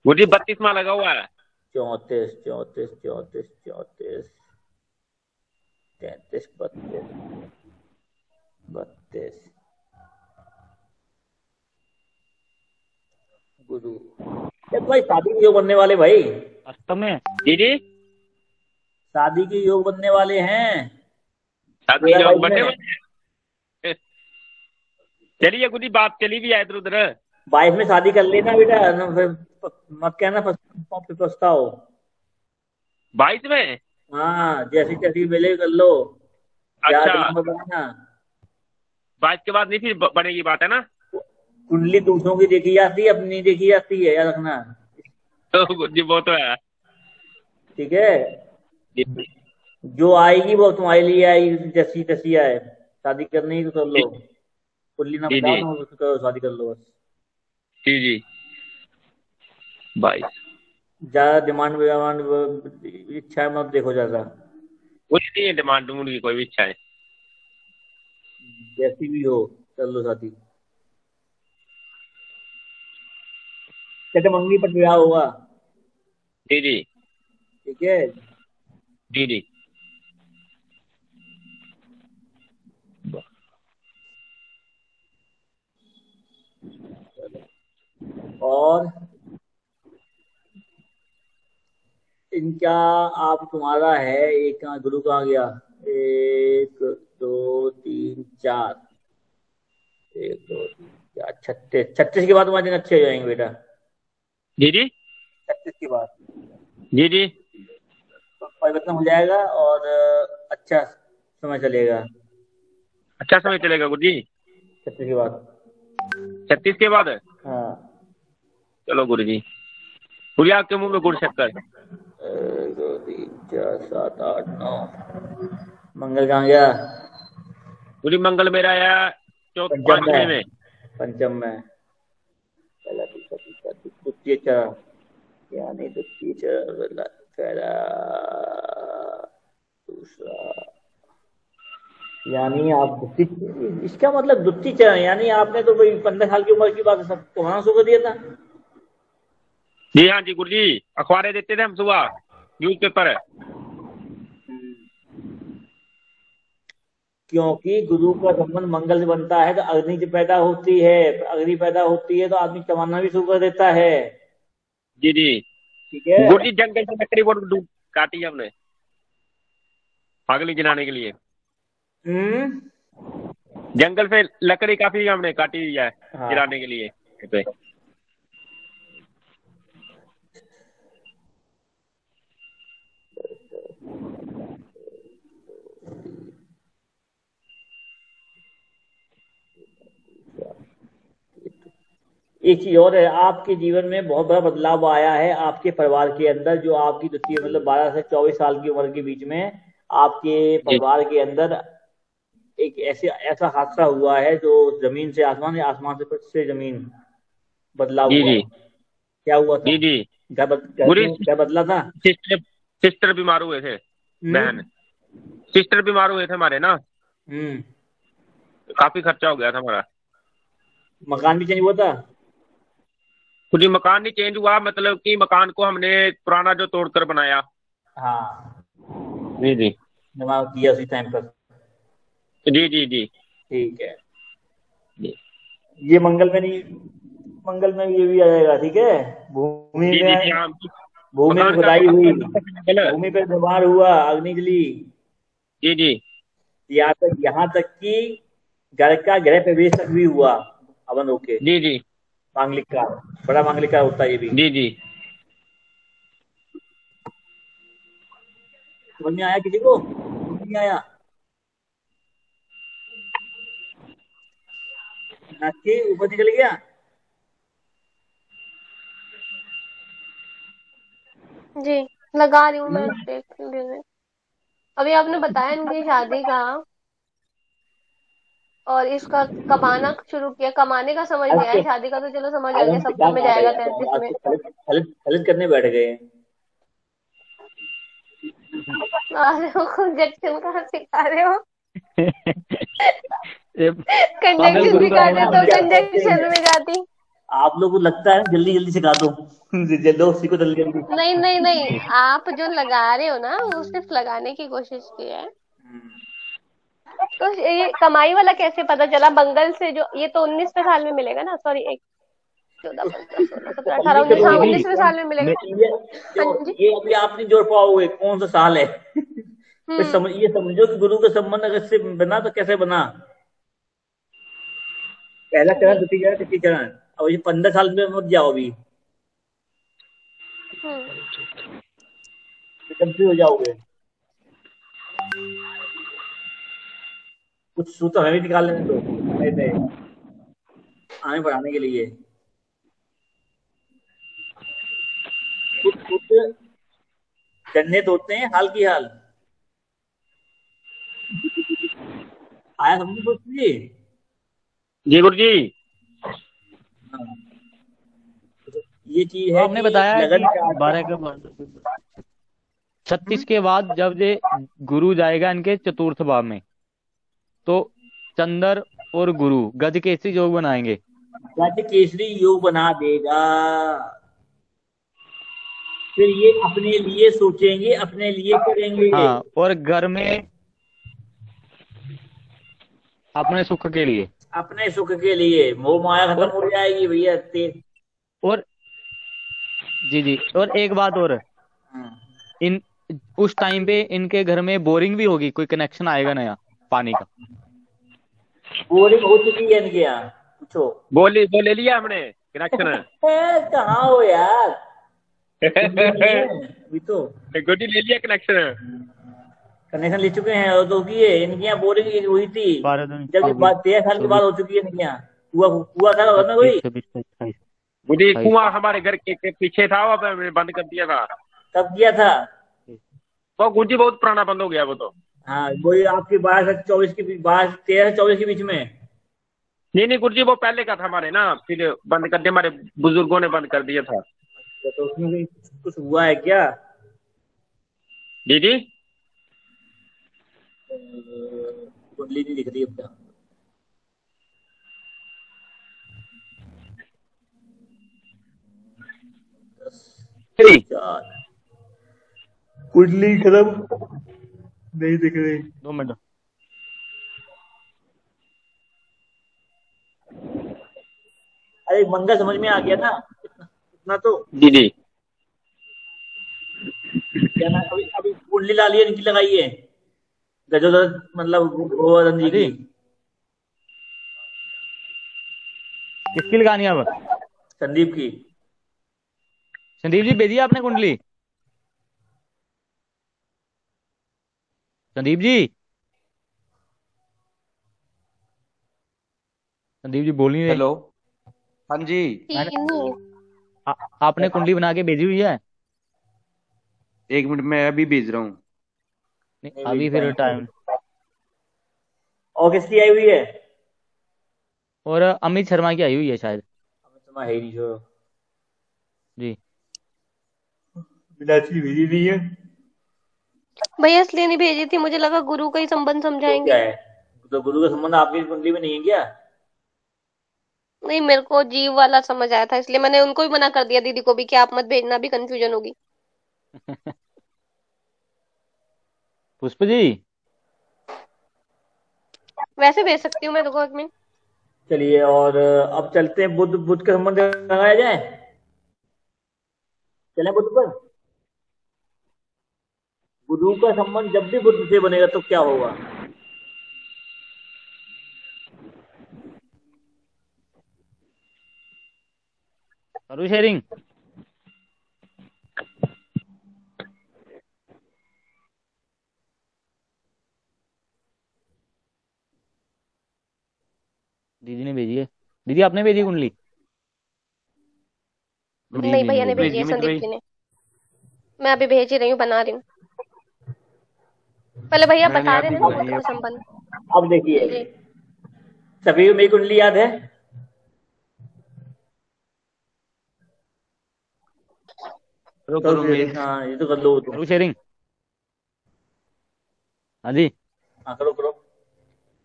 गुरुजी 32वां लगा हुआ है। 34 34 34 34 33 32 32। गुरु ये भाई शादी के योग बनने वाले भाई, अष्टम में। जी जी। शादी के योग बनने वाले हैं शादी जो 2022 बने में। हुए। चलिए गुरुजी, बात चली भी है इधर उधर। 22 में शादी कर लेना बेटा, ना फिर मत कहना पछताओ। 22 में? हाँ, जैसी तैसी मिले कर लो, ज्यादा अच्छा, दिमाग मत लगाना। 22 के बाद नहीं फिर बनेगी बात, है ना? कुंडली दूसरों की देखी जाती है, अपनी देखी जाती है, याद रखना। तो गुरुजी वो तो है। ठीक है? जी जो आएगी वो तुम्हारे लिए आएगी, जैसी तैसी आए। शादी करनी है तो कर लो, कुंडली ना जी बताओ जी ना, उसको करो, शादी कर लो बस। जी जी। 22 ज्यादा डिमांड इच्छा मत देखो ज्यादा, कुछ नहीं है, डिमांड डूंढ की कोई भी इच्छा है। जैसी भी हो कर लो शादी। कहते मंगनी पर विवाह होगा। जी जी ठीक है? जी जी। और इनका आप तुम्हारा है एक, कहाँ गुरु कहाँ गया? 1 2 3 4, 1 2 3 4 36। 36 के बाद तुम्हारे दिन अच्छे हो जाएंगे बेटा। जी जी 36 के बाद जी जी। तो परिवर्तन हो जाएगा और अच्छा समय चलेगा। अच्छा समय चलेगा गुरुजी। 36 के बाद। 36 के बाद? हाँ। चलो गुरुजी। गुरुजी आपके मुंह में गुड़ शक्कर। 1 2 3 4 7 8 9। मंगल कहाँ गया? गुरुजी मंगल मेरा आया पंचम 5वें में। में। पंचम में पहला दूसरा तीसरा द्वितीय चरण, यानी द्वितीय चरण पहला दूसरा यानी आप इसका मतलब दुत्ती चरण, यानी आपने तो भाई 15 साल की उम्र की बात सब कमाना शुरू कर दिया था। जी हाँ जी गुरुजी, अखबारें देते थे हम सुबह, न्यूज़पेपर। क्योंकि गुरु का संबंध मंगल से बनता है तो अग्नि से पैदा होती है, अग्नि पैदा होती है तो आदमी कमाना भी शुरू कर देता है। जी जी ठीक है। गुरुजी, जंगल से लकड़ी बहुत काटी है हमने अग्नि जलाने के लिए। हम्म। जंगल से लकड़ी काफी हमने काटी हुई है हाँ। जलाने के लिए। एक चीज और है, आपके जीवन में बहुत बड़ा बदलाव आया है आपके परिवार के अंदर, जो आपकी द्वितीय मतलब 12 से 24 साल की उम्र के बीच में आपके जी परिवार के अंदर एक ऐसा हादसा हुआ है जो जमीन से आसमान या आसमान से जमीन बदलाव जी हुआ जी है। क्या हुआ था? जी जी गुरुजी, क्या बदला था? सिस्टर सिस्टर बीमार हुए थे, बहन सिस्टर बीमार हुए थे हमारे ना, हम्म। काफी खर्चा हो गया था हमारा। मकान भी चेंज हुआ था? कुछ मकान नहीं चेंज हुआ, मतलब कि मकान को हमने पुराना जो तोड़कर बनाया। हाँ, जी जी जमा किया उसी टाइम पर। जी जी जी ठीक है। जी ये मंगल में नहीं, मंगल में ये भी आ जाएगा। ठीक है। भूमि जी में जी हाँ, भूमि में मकान का खुदाई हुई, मंगल। भूमि पे व्यवहार हुआ, अग्नि जली, जी जी यहाँ तक कि घर का गृह प्रवेश तक भी हुआ हवन होके। जी जी मांगलिक का बड़ा मांगलिक का होता है ये भी। जी जी समझ में आया किसी को? नहीं आया? नाक के ऊपर निकल गया? जी, लगा रही हूँ मैं, देख रही हूँ। अभी आपने बताया इनकी शादी का और इसका कमाना शुरू किया, कमाने का समझ नहीं आया, आज शादी का तो चलो समझ आ आज गया, हम 70 सिखा में कहाँ रहे जाएगा, हैं, 33 आज में। तो खलिद करने बैठ गए हैं। अरे वो जंक्शन कहाँ सिखा रहे हो? ये पागल कंजक्शन गुरु का सिखाते होना तो क्या पड़ेगा। कहते कंजक्शन हैं, में जाती। आप लोग को लगता है जल्दी जल्दी सिखा दो लोग सीखो जल्दी जल्दी। नहीं नहीं नहीं, आप जो लगा रहे हो ना वो सिर्फ लगाने की कोशिश की है। तो ये कमाई वाला कैसे पता चला? बंगल से जो ये तो 19वें साल में मिलेगा ना, सॉरी, 14 15 16 17 18 तसल्ली 19, हाँ करोगी। 19वें साल में मिलेगा। हाँ जी। ये अभी आप नहीं जोड़ पाओगे कौन सा साल है तो हम्म। ये समझो कि गुरु का संबंध अगर से बना तो कैसे बना। पहला चरण, जी। द्वितीय चरण, तृतीय चरण। अब ये 15 साल में मत जाओ अभी, हम्म। कंफ्यूज हो जाओगे। कुछ सूत्र हमें भी निकाल लेने दो नए नए आगे बढ़ाने के लिए। कुछ सूत्र जन्नत होते हैं हाल की हाल। आया समझ कुछ भी? जी गुरुजी। हाँ। ये चीज तो है आपने कि बताया लगन कि का 12 के बाद 36 के बाद जब ये गुरु जाएगा इनके चतुर्थ भाव में, तो चंद्र और गुरु गज केसरी योग बनाएंगे। गज केसरी योग बना देगा। फिर ये अपने लिए सोचेंगे, अपने लिए करेंगे, हाँ, और घर में अपने सुख के लिए। अपने सुख के लिए। मोह माया खत्म और हो जाएगी भैया और जी जी, और एक बात और, हाँ। इन उस टाइम पे इनके घर में बोरिंग भी होगी, कोई कनेक्शन आएगा नया पानी का। बोरिंग हो चुकी है इनके यहाँ, पूछो। वो ले लिया हमने कनेक्शन। कहाँ हो यार, सुनते नहीं है अभी तो। गुरुजी ले लिया कनेक्शन। कनेक्शन ले चुके हैं और तो की है इनके यहाँ बोरिंग हुई थी 12 दिन जब 24 13 साल की बात 24 हो चुकी है इनके यहाँ। हुआ हुआ था घर में 25 कोई? 26 27 गुरुजी 28 कुआं हमारे घर के पीछे था, वो हमने बंद कर दिया था। कब किया था? वो गुरुजी बहुत पुराना बंद हो गया वो तो। हाँ, वही आपकी 12 से 24 के 12 13 से 24 के बीच में। नहीं नहीं गुरुजी, वो पहले का था हमारे ना, फिर बंद कर दिया, हमारे बुजुर्गों ने बंद कर दिया था। तो उसमें भी कुछ हुआ है क्या? जी जी कुंडली नहीं दिख रही अब क्या। चार कुंडली खत्म नहीं दिख रही। 2 मिनट। अरे मंगल समझ में आ गया ना इतना तो। जी जी। क्या ना अभी अभी कुंडली डाली है इनकी लगाई है गजोदर मतलब गोवर्धन जी हाँ जी। की। किसकी लगानी है अब? संदीप की। संदीप जी भेजिए आपने कुंडली। संदीप जी, संदीप जी बोल नहीं रहे। हेलो। हाँ जी। मैंने नहीं आपने कुंडली बना के भेजी हुई है? 1 मिनट में अभी भेज रहा हूँ। नहीं, नहीं अभी भेज फिर पाएंगे। टाइम। और किसकी आई हुई है? और अमित शर्मा की आई हुई है शायद। अमित है ही नहीं जो। जी। मीनाक्षी भेजी नहीं है भैया इसलिए नहीं भेजी थी, मुझे लगा गुरु का ही संबंध तो क्या समझाएंगे। है? तो गुरु का संबंध आपकी कुंडली में नहीं है क्या? नहीं, मेरे को जीव वाला समझ आया था, इसलिए मैंने उनको भी मना कर दिया, दीदी को भी, कि आप मत भेजना, अभी कंफ्यूजन होगी। पुष्प जी, वैसे भेज सकती हूँ मैं, देखो एक मिनट। चलिए और अब चलते हैं बुध बुध का संबंध लगाया जाए। चले बुध पर। बुधु का संबंध जब भी बुध से बनेगा तो क्या होगा? करूँ शेयरिंग? दीदी ने भेजी है। दीदी आपने भेजी कुंडली? नहीं भैया ने भेजी भेजिए है, मित संदीप भाई। जी ने। मैं अभी भेज ही रही हूँ, बना रही हूँ। पहले भैया मैंने बता रहे अभी थे ना बनाई बुध है। का संबंध। अब देखिए जी। सभी को मेरी कुंडली याद है। करो करो करो शेयरिंग। मेरी। हाँ ये तो कर लो तुम। करूँ शेयरिंग? हाँ जी। हाँ करो करो।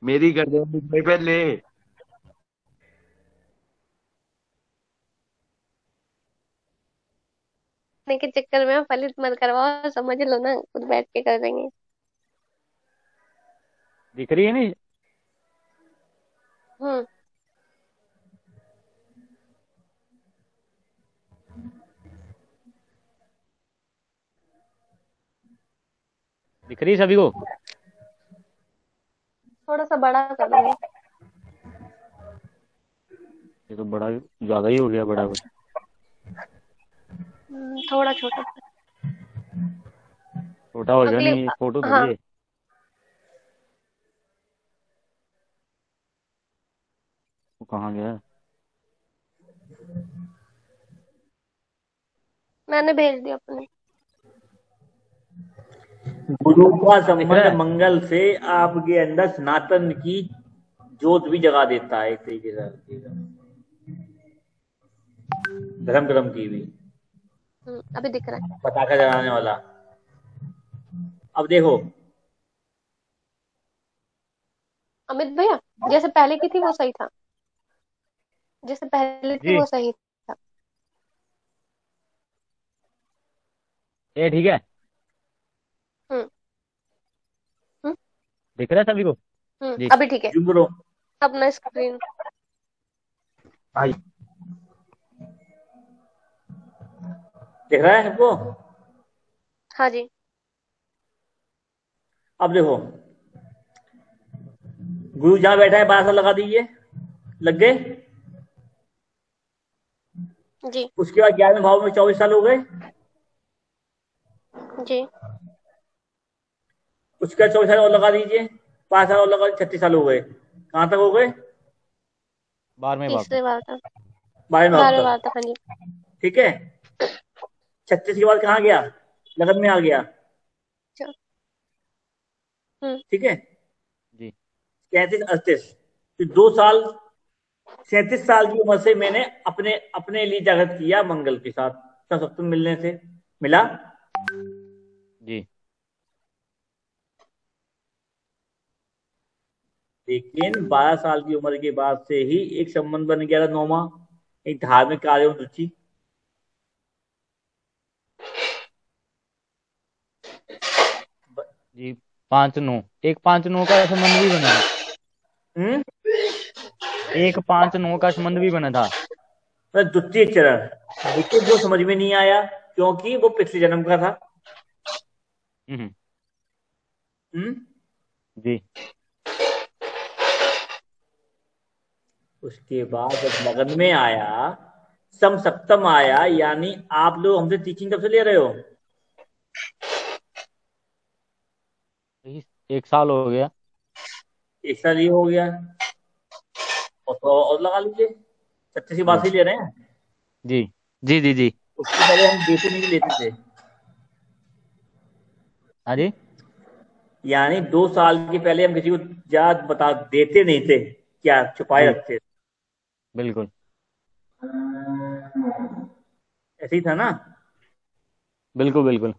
मेरी कर दो मित भाई पहले। के चक्कर में फलित मत करवाओ, समझ लो ना, खुद बैठ के कर देंगे। दिख रही है नहीं? हम्म। दिख रही है सभी को? थोड़ा सा बड़ा कर दो भैया। ये तो बड़ा ज्यादा ही हो गया, बड़ा कुछ। थोड़ा छोटा सा। छोटा हो गया अगले। नहीं, फोटो थोड़ी हाँ। है। वो कहाँ गया? मैंने भेज दिया अपने। गुरु का दिख संबंध रहा है? मंगल से आपके अंदर सनातन की जोत भी जगा देता है एक तरीके से। धर्म कर्म की भी अभी दिख रहा है। पटाखा जलाने वाला। अब देखो अमित भैया, जैसे पहले की थी वो सही था, जैसे पहले थी जी। वो सही था। ये ठीक है? हम्म। हम्म। दिख रहा है सभी को? जी। अभी ठीक है। जुम करो। अपना स्क्रीन। आई। दिख रहा है सबको? हाँ जी। अब देखो गुरु जहां बैठा है 12 साल लगा दीजिए। लग गए? जी। उसके बाद 11वें भाव में 24 साल हो गए। जी। उसके बाद 24 साल और लगा दीजिए। 5 साल और लगा 36 साल हो गए। कहां तक हो गए? 12वें भाव तीसरे तक। बार था। 12वें भाव 12वें बार तक। था, हाँ जी। ठीक है। 36 के बाद कहाँ गया? लगन में आ गया। अच्छा। ठीक है। जी। 33 38 फिर 2 साल 37 साल की उम्र से मैंने अपने अपने लिए जागृत किया मंगल के साथ सप्तम मिलने से मिला। जी। लेकिन 12 साल की उम्र के बाद से ही एक संबंध बन गया था 9वां, एक धार्मिक कार्यों में रुचि। जी 5-9, एक 5-9 का संबंध भी बना था। हम्म। एक 5-9 का संबंध भी बना था। द्वितीय चरण, लेकिन वो समझ में नहीं आया क्योंकि वो पिछले जन्म का था। हम्म, हम्म। जी उसके बाद जब लगन में आया, सम सप्तम आया, यानी आप लोग हमसे टीचिंग कब से ले रहे हो? 1 साल हो गया। एक साल ये हो गया, और तो और लगा लीजिए, सच्चे सी बात जी ही ले रहे हैं। जी जी जी जी। उससे पहले हम देते नहीं लेते थे, हाँ जी। यानी 2 साल के पहले हम किसी को जात बता देते नहीं थे, क्या छुपाए जी रखते थे। बिल्कुल। ऐसे ही था ना। बिल्कुल बिल्कुल।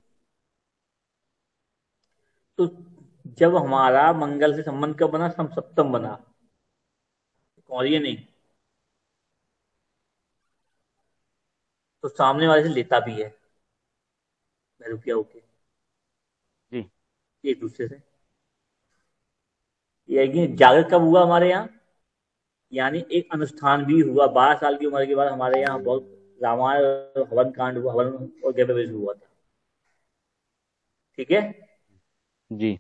तो जब हमारा मंगल से संबंध कब बना? सम सप्तम बना, और ये नहीं, तो सामने वाले से लेता भी है रुपया होके जी एक दूसरे से। ये है कि जागृत कब हुआ हमारे यहाँ, यानी एक अनुष्ठान भी हुआ 12 साल की उम्र के बाद हमारे यहाँ बहुत रामायण और हवन कांड हुआ, हवन और गृह प्रवेश हुआ था। ठीक है। जी।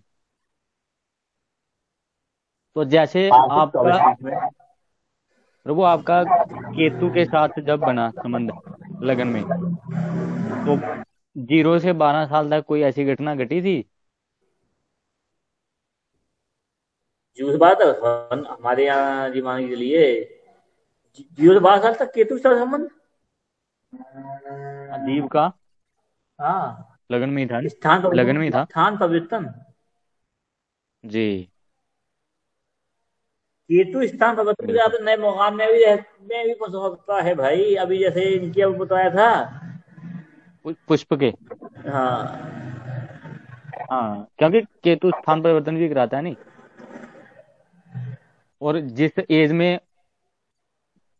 तो जैसे 12 से आपका 24 बीच में। प्रभु, आपका केतु के साथ जब बना संबंध लगन में, तो 0 से 12 साल तक कोई ऐसी घटना घटी थी? जीव बात है हमारे यहाँ जी, मान के लिए 0 से 12 साल तक केतु के साथ संबंध। अजीब का हाँ, लगन में ही था। स्थान लगन में ही परिवर्तन, था। स्थान परिवर्तन। जी केतु स्थान परिवर्तन के बिल्कुल। बाद नए मुकाम में भी पहुंच सकता है भाई। अभी जैसे इनकी अब बताया था। पुष्प के। हाँ, हाँ, क्योंकि केतु स्थान परिवर्तन भी कराता है नहीं, और जिस एज में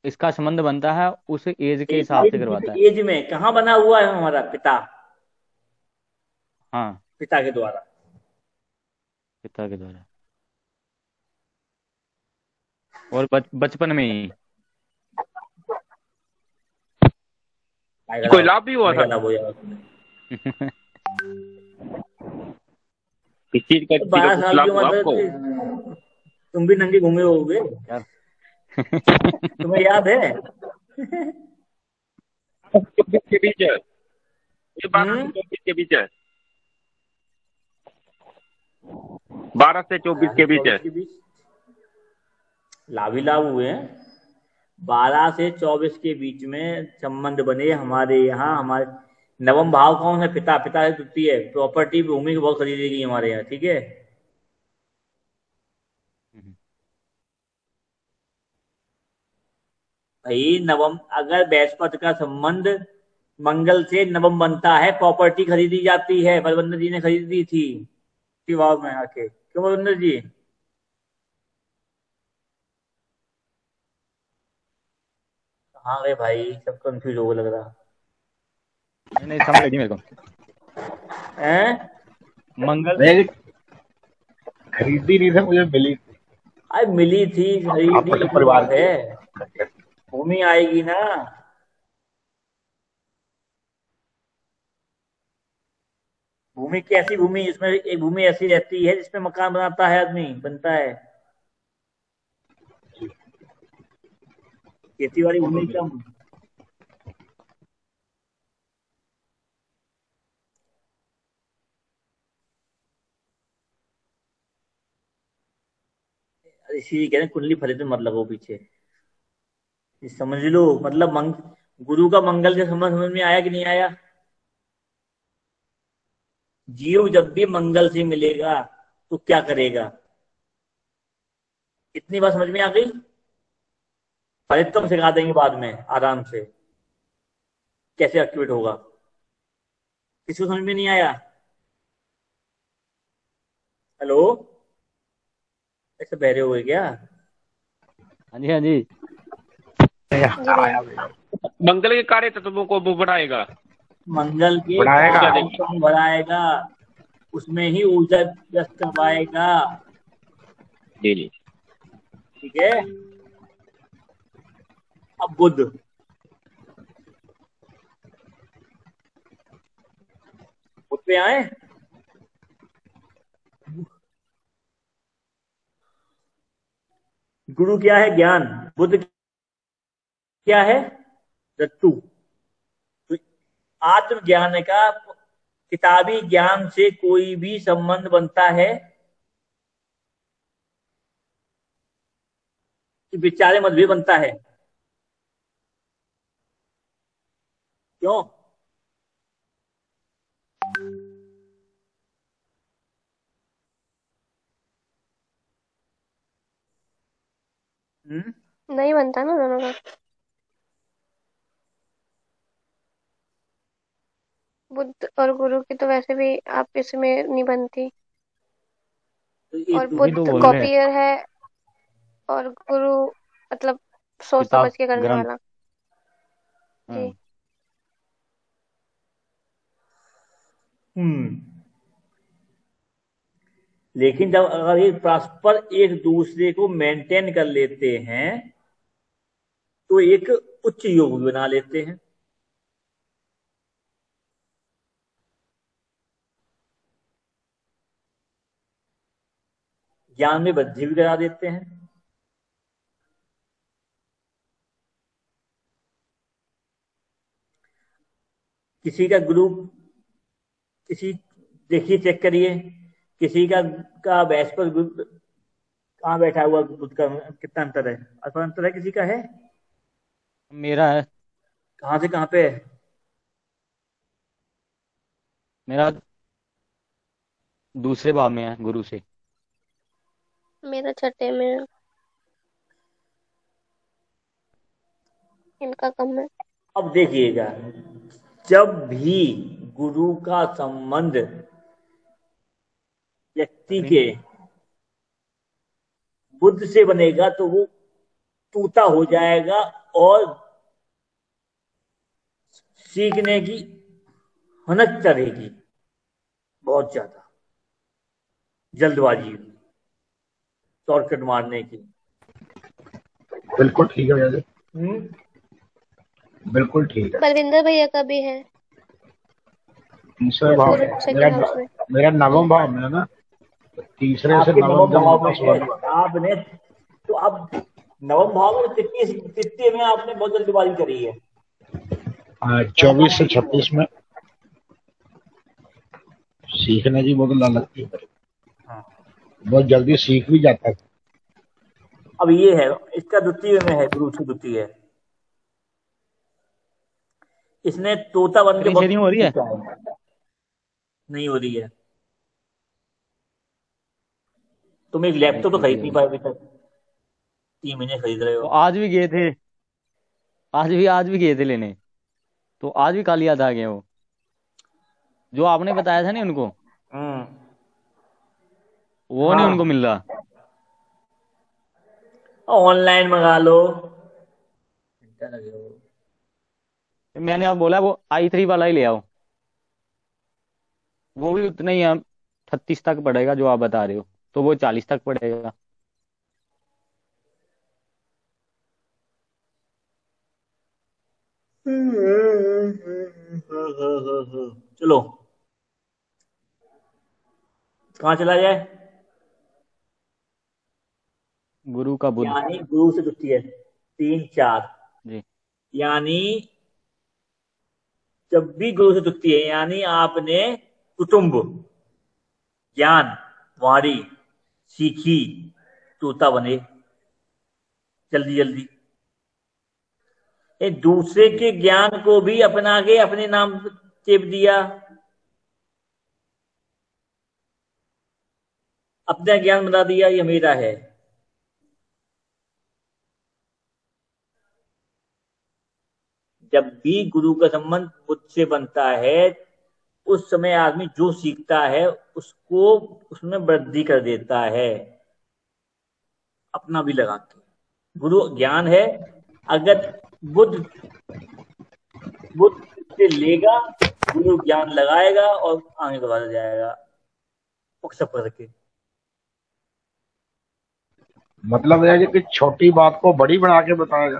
इसका संबंध बनता है उस एज के हिसाब से करवाता है। एज में कहाँ बना हुआ है हमारा पिता, हाँ, पिता के द्वारा। पिता के द्वारा, और बचपन में ही। कोई लाभ भी हुआ था? लाभ हो जाएगा। इस चीज का तो किसी का 12 कुछ साल की लाभ हुआ उम्र आपको? तुम भी नंगे घूमे होगे, यार तुम्हें याद है? 24 के बीच है ये, 12 से 24 के बीच है, 12 से 24 के बीच है। लाभ ही लाभ हुए हैं। 12 से 24 के बीच में संबंध बने हमारे यहाँ। हमारे नवम भाव कौन है? पिता। पिता है तृतीय, प्रॉपर्टी भूमि की बहुत खरीदी गई हमारे यहाँ। ठीक है। भाई नवम, अगर बृहस्पति का संबंध मंगल से नवम बनता है, प्रॉपर्टी खरीदी जाती है। बलवंतर जी ने खरीदी थी विवाह में आके। क्यों बलवंतर जी? हाँ गए भाई, सब कंफ्यूज हो लग रहा नहीं समझ लगी मेरे को। है। मंगल नहीं, खरीदी नहीं था, मुझे मिली थी। अरे मिली थी, खरीदी आपस की परिवार बात है। भूमि आएगी ना। भूमि कैसी भूमि? जिसमें एक भूमि ऐसी रहती है जिसमें मकान बनाता है, आदमी बनता है। खेती वाली भूमि कम। इसीलिए कह रहे हैं कुंडली फलित मत लगो पीछे। ये समझ लो, मतलब गुरु का मंगल से समझ में आया कि नहीं आया? जीव जब भी मंगल से मिलेगा तो क्या करेगा? इतनी बात समझ में आ गई? फलित तो सिखा देंगे बाद में आराम से, कैसे एक्टिवेट होगा। किसी को समझ में नहीं आया? हेलो, ऐसे बहरे हुए क्या? हाँ जी, हाँ जी। जी भैया। मंगल के कार्य तत्वों को वो बढ़ाएगा, मंगल के बढ़ाएगा। कार्यों को बढ़ाएगा, उसमें ही ऊर्जा व्यस्त करवाएगा। जी जी। ठीक है। अब बुध, बुध पे आए। गुरु क्या है? ज्ञान। बुध क्या है? रट्टू। तो आत्मज्ञान का किताबी ज्ञान से कोई भी संबंध बनता है कि विचारे मत भी बनता है? क्यों? नहीं बनता ना दोनों का। बुध और गुरु की तो वैसे भी आपस में नहीं बनती, तो ये और वही बुध तो बोल रहे हैं। कॉपियर है और गुरु मतलब सोच किताब, समझ के करने ग्रंथ। वाला। जी। हाँ। हम्म लेकिन जब अगर ये परस्पर एक दूसरे को मेंटेन कर लेते हैं तो एक उच्च योग भी बना लेते हैं। ज्ञान में वृद्धि भी करा देते हैं। किसी का गुरु, किसी, देखिए चेक करिए, किसी का बृहस्पति गुरु कहाँ बैठा हुआ, बुध का कितना अंतर है? अथवा अंतर है किसी का? है? मेरा है। कहाँ से कहाँ पे है? मेरा दूसरे भाव में है गुरु से। मेरा छठे में है, इनका कम है। अब देखिएगा, जब भी गुरु का संबंध व्यक्ति के बुद्ध से बनेगा तो वो तूता हो जाएगा और सीखने की हनक चढ़ेगी, बहुत ज्यादा जल्दबाजी, शॉर्टकट मारने की। बिल्कुल ठीक है भैया जी, बिल्कुल ठीक है। बलविंदर भैया का भी है तीसरे भाव गुरु में सेकंड हाउस में। मेरा नवम भाव में है ना, तीसरे से आपके नवम नवम जब भाव में उनका है संबंध बना। आपने, तो अब नवम भाव में तृतीय में आपने बहुत जल्दबाजी करी है। 24 से 26 में सीखने की बहुत लालच लगती है, बहुत जल्दी सीख भी जाता है। अब ये है, इसका द्वितीय में है, गुरु से द्वितीय है। इसने तोता बन के स्क्रीन शेयरिंग हो रही है? सीखा है। नहीं हो रही है। तुम एक लैपटॉप तो खरीद नहीं पाए अभी तक, 3 महीने खरीद रहे तो हो। आज भी गए थे लेने, तो आज भी काली याद आ गए वो जो आपने बताया था नहीं उनको, वो नहीं हाँ, उनको मिल रहा। ऑनलाइन मंगा लो। घंटा लगेगा। मैंने आप बोला वो i3 वाला ही ले आओ, वो भी उतना ही है, 36 तक पड़ेगा जो आप बता रहे हो, तो वो 40 तक पड़ेगा। चलो, कहाँ चला जाए? गुरु का बुध। यानी गुरु से द्वितीय 3 4, जी। यानी जब भी गुरु से द्वितीय है यानी आपने कुटुंब, ज्ञान, वाणी सीखी, तोता बने जल्दी जल्दी। एक दूसरे के ज्ञान को भी अपना के अपने नाम चेप दिया, अपना ज्ञान बना दिया ये मेरा है। जब भी गुरु का संबंध मुझसे बनता है उस समय आदमी जो सीखता है उसको उसमें वृद्धि कर देता है। अपना भी लगा के। गुरु ज्ञान है, अगर बुद्ध से लेगा, गुरु ज्ञान लगाएगा और आगे बढ़ जाएगा सब करके। मतलब है कि छोटी बात को बड़ी बना के बताएगा,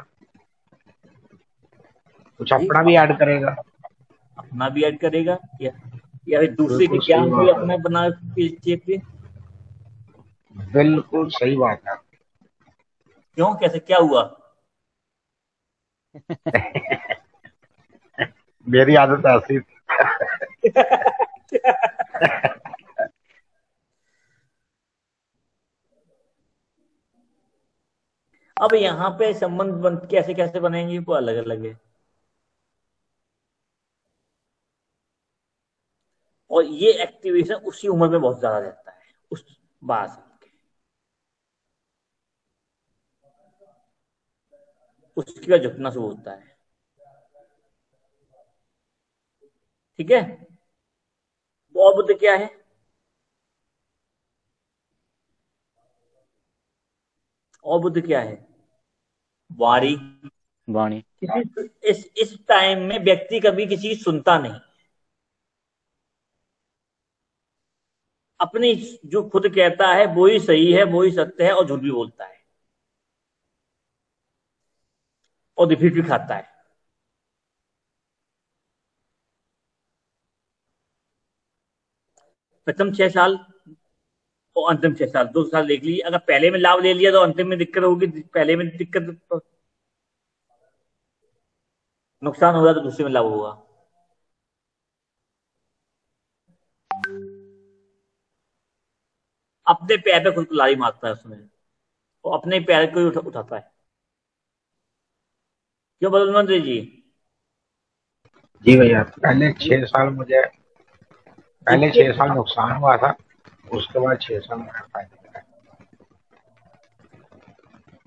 कुछ अपना भी ऐड करेगा। अपना भी ऐड करेगा या फिर दूसरे के ज्ञान को अपना बना के। बिल्कुल सही बात है। क्यों, कैसे, क्या हुआ? मेरी आदत ऐसी अब यहाँ पे संबंध कैसे कैसे बनेंगे वो अलग अलग है। और ये एक्टिवेशन उसी उम्र में बहुत ज्यादा रहता है, उस 12 साल के। उसके बाद झुकना शुरू होता है। ठीक है। और बुद्ध क्या है? और बुद्ध क्या है? वाणी। वाणी। इस टाइम में व्यक्ति कभी किसी की सुनता नहीं, अपनी जो खुद कहता है वो ही सही है, वो ही सत्य है, और झूठ भी बोलता है और रिपीट भी खाता है। प्रथम 6 साल और अंतिम 6 साल, 2 साल देख लीजिए। अगर पहले में लाभ ले लिया तो अंतिम में दिक्कत होगी, पहले में दिक्कत नुकसान होगा तो दूसरे में लाभ होगा। अपने पैर पे खुद को लारी मारता है उसमें, और अपने पैर को ही उठाता है। क्यों बलवंत जी? जी भैया, पहले 6 साल नुकसान हुआ था, उसके बाद 6 साल में फायदा।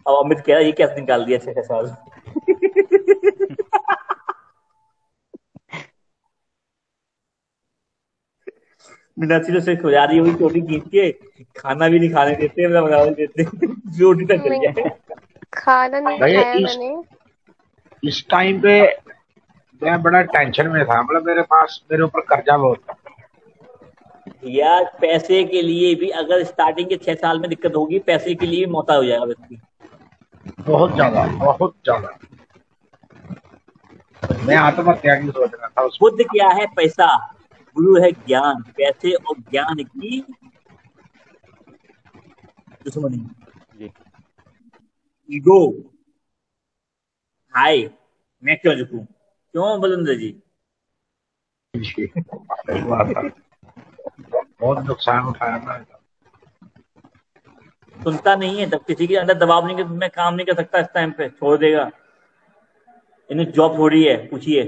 अब अमित कह रहा है ये कैसे निकाल दिया 6 साल? मीनाक्षी से खुजा रही हुई चोटी खींच के, खाना भी नहीं खाने देते, मतलब बना देते, रोटी तक कर जाए। खाना नहीं खाया मैंने। इस टाइम पे मैं बड़ा टेंशन में था, मतलब मेरे ऊपर कर्जा बहुत था। यार पैसे के लिए भी अगर स्टार्टिंग के 6 साल में दिक्कत होगी, पैसे के लिए मोहताज हो जाएगा व्यक्ति। बहुत ज्यादा, बहुत ज्यादा। मैं आत्महत्या की सोच रहा था। बुद्ध क्या है? पैसा। गुरु है ज्ञान। पैसे और ज्ञान की दुश्मनी। ईगो। हाय, मैं क्यों झुकूं? क्यों बलविंदर जी? बहुत नुकसान उठाया ना। सुनता नहीं है, तब किसी के अंदर दबाव नहीं, मैं काम नहीं कर सकता इस टाइम पे, छोड़ देगा। इन्हें जॉब छोड़ी है, पूछिए।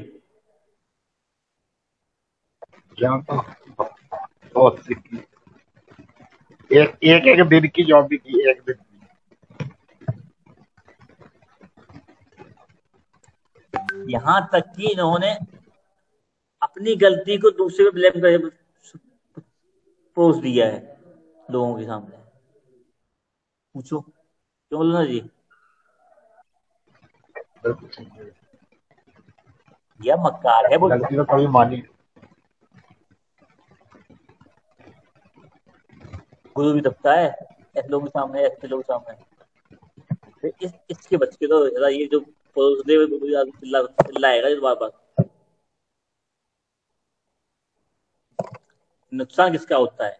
बहुत सीखी, एक दिन की जॉब भी की, एक दिन की। यहां तक कि इन्होंने अपनी गलती को दूसरे पे ब्लेम कर पोस दिया है लोगों के सामने। पूछो क्यों बोलो ना जी? यह मक्कार है, गलती तो कभी मानी। गुरु भी दबता है ऐसे लोगों के सामने, ऐसे लोगों के सामने। इसके बच्चे तो ये जो चिल्लाएगा बार बार। नुकसान किसका होता है?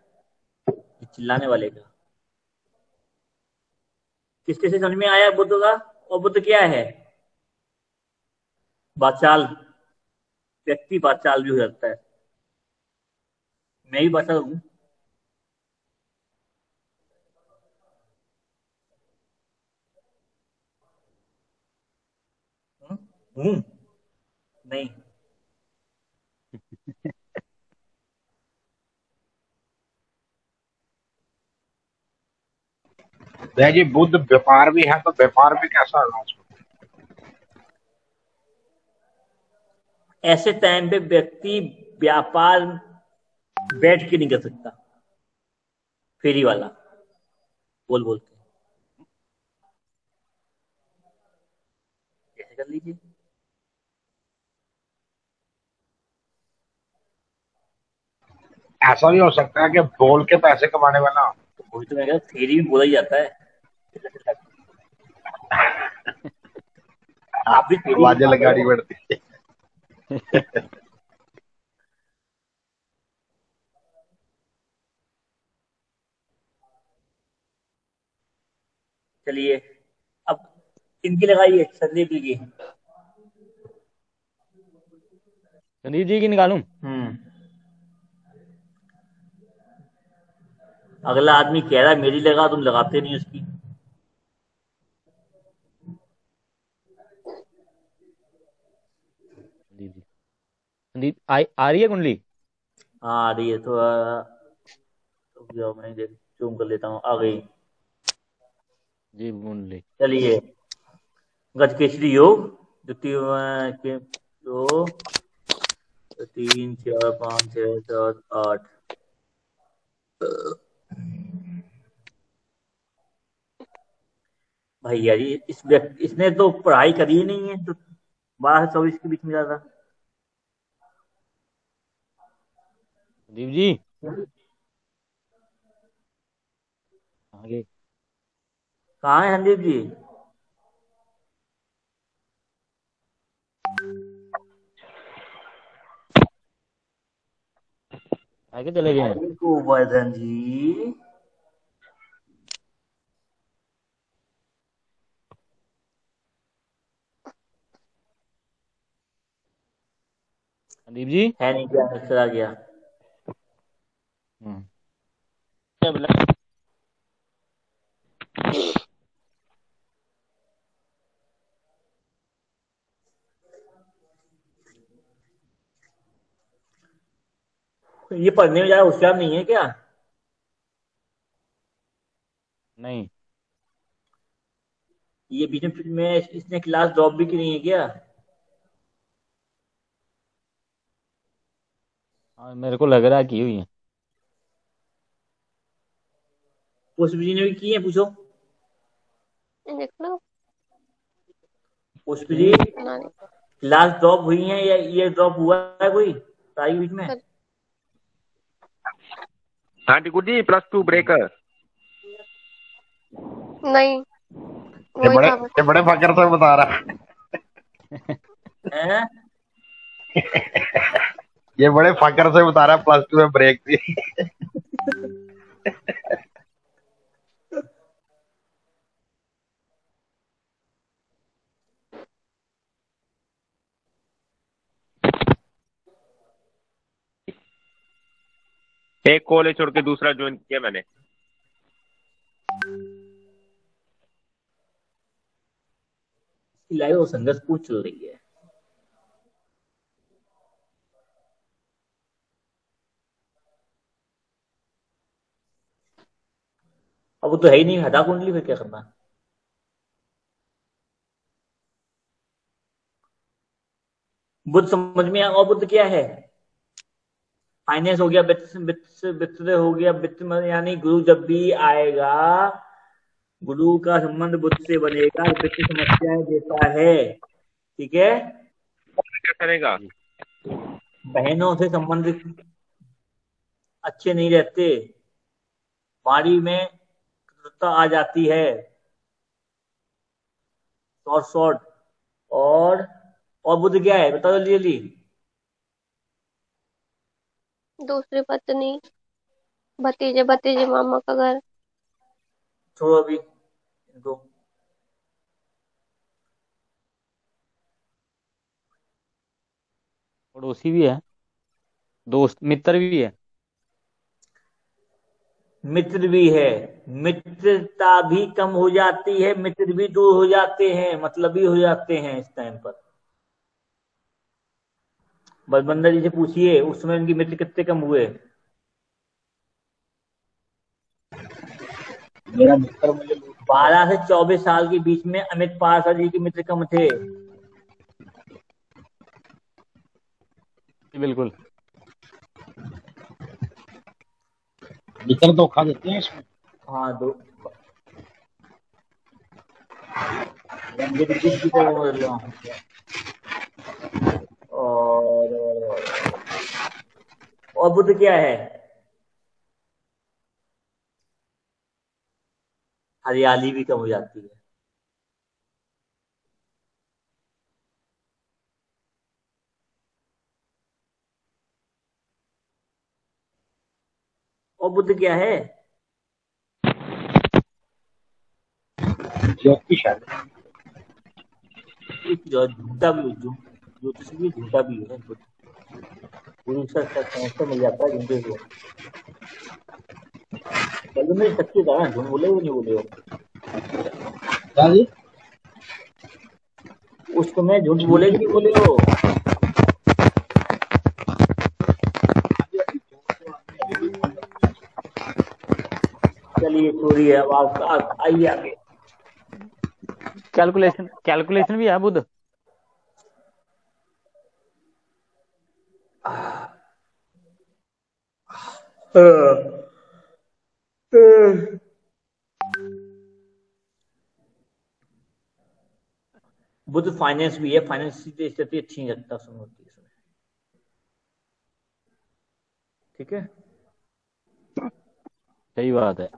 चिल्लाने वाले का। किसके से समझ में आया बुद्ध का? और बुद्ध क्या है? बाचाल। व्यक्ति बाचाल भी हो जाता है। मैं भी बाचाल हूं। नहीं। भैया जी, बुद्ध व्यापार भी है, तो व्यापार भी कैसा होगा उसको? ऐसे टाइम पे व्यक्ति व्यापार बैठ के नहीं कर सकता। फेरी वाला बोल के कर लीजिए। ऐसा भी हो सकता है कि बोल के पैसे कमाने वाला। वही तो मैं कह रहा हूँ, थेरी में बोला ही जाता है। आप भी थेरी में आवाजें मान लगानी लो। पड़ती है। चलिए अब इनकी लगाइए, संदीप जी की। संदीप जी की निकालूं? अगला आदमी कह रहा है मेरी लगा, तुम लगाते नहीं उसकी। संदीप जी, संदीप आ रही है कुंडली? हाँ आ रही है तो जाओ, मैं देख जूम कर लेता हूँ, आ गई। जी कुंडली। चलिए, गजकेसरी योग, द्वितीय के दो, 3 4 5 6 7 8। भैया जी इस व्यक्ति, इसने तो पढ़ाई करी ही नहीं है, तो 12 से 24 के बीच में ज्यादा। संदीप जी आगे। कहाँ है संदीप जी? आगे चले गए हैं। गोवर्धन जी, संदीप जी। है नहीं क्या? चला गया। हम्म। ये पढ़ने में ज्यादा होशियार नहीं है क्या? नहीं। ये बीच में इसने क्लास ड्रॉप भी की नहीं है क्या? हाँ मेरे को लग रहा है की हुई है। पुष्प जी ने भी की है, पूछो। देख लो। पुष्प जी, ना नहीं। क्लास ड्रॉप हुई है या ये ड्रॉप हुआ है कोई सारी के बीच में? हाँ टिकू जी, +2 ब्रेकर। नहीं, ये वही बड़े था बस। ये बड़े फकर से बता रहा हैं? ये बड़े फकर से बता रहा +2 में ब्रेक थी। एक कॉलेज छोड़ के दूसरा ज्वाइन किया मैंने। लाइव संघर्ष पूछ चल रही है। अब वो तो है ही नहीं, हटा कुंडली, फिर क्या करना? बुद्ध समझ में आया। और बुद्ध क्या है? फाइनेंस हो गया, वित्त वित्त वित्त हो गया, वित्त यानी गुरु जब भी आएगा, गुरु का संबंध बुद्ध से बनेगा, वित्त समस्याएं देता है। ठीक है। क्या करेगा? बहनों से संबंध अच्छे नहीं रहते, बाड़ी में कटुता आ जाती है, शॉर्ट शॉर्ट। और बुद्ध क्या है, बता दो जल्दी जल्दी। दूसरी पत्नी, भतीजे भतीजे, मामा का घर। छोड़ो अभी इनको। पड़ोसी भी है, दोस्त मित्र भी है। मित्र भी है, मित्रता भी कम हो जाती है, मित्र भी दूर हो जाते हैं, मतलबी हो जाते हैं इस टाइम पर। बलबंदर जी से पूछिए उस समय उनके मित्र कितने कम हुए। मेरा मित्र मुझे 12 से 24 साल के बीच में अमित पारसा जी के मित्र कम थे। बिल्कुल। मित्र धोखा देते हैं इसमें। हाँ, दो गिरगिट की तरह बोल रहा हूँ। और बुध क्या है? हरियाली भी कम हो जाती है। और बुध क्या है? ज्योतिष है। झूठा भी ज्योतिष भी झूठा भी है। गुरु से समझता मिल जाता है झूठे को। चलो मेरी सच्ची था ना, झूठ बोले हो नहीं बोले हो? क्या जी? उस समय झूठ बोले कि नहीं बोले हो? चलिए छोड़िए, अब आप आइए आगे। कैलकुलेशन भी है बुध। बुध फाइनेंस भी है, फाइनेंस की स्थिति अच्छी नहीं लगता उसमें होती है। ठीक है, सही बात है।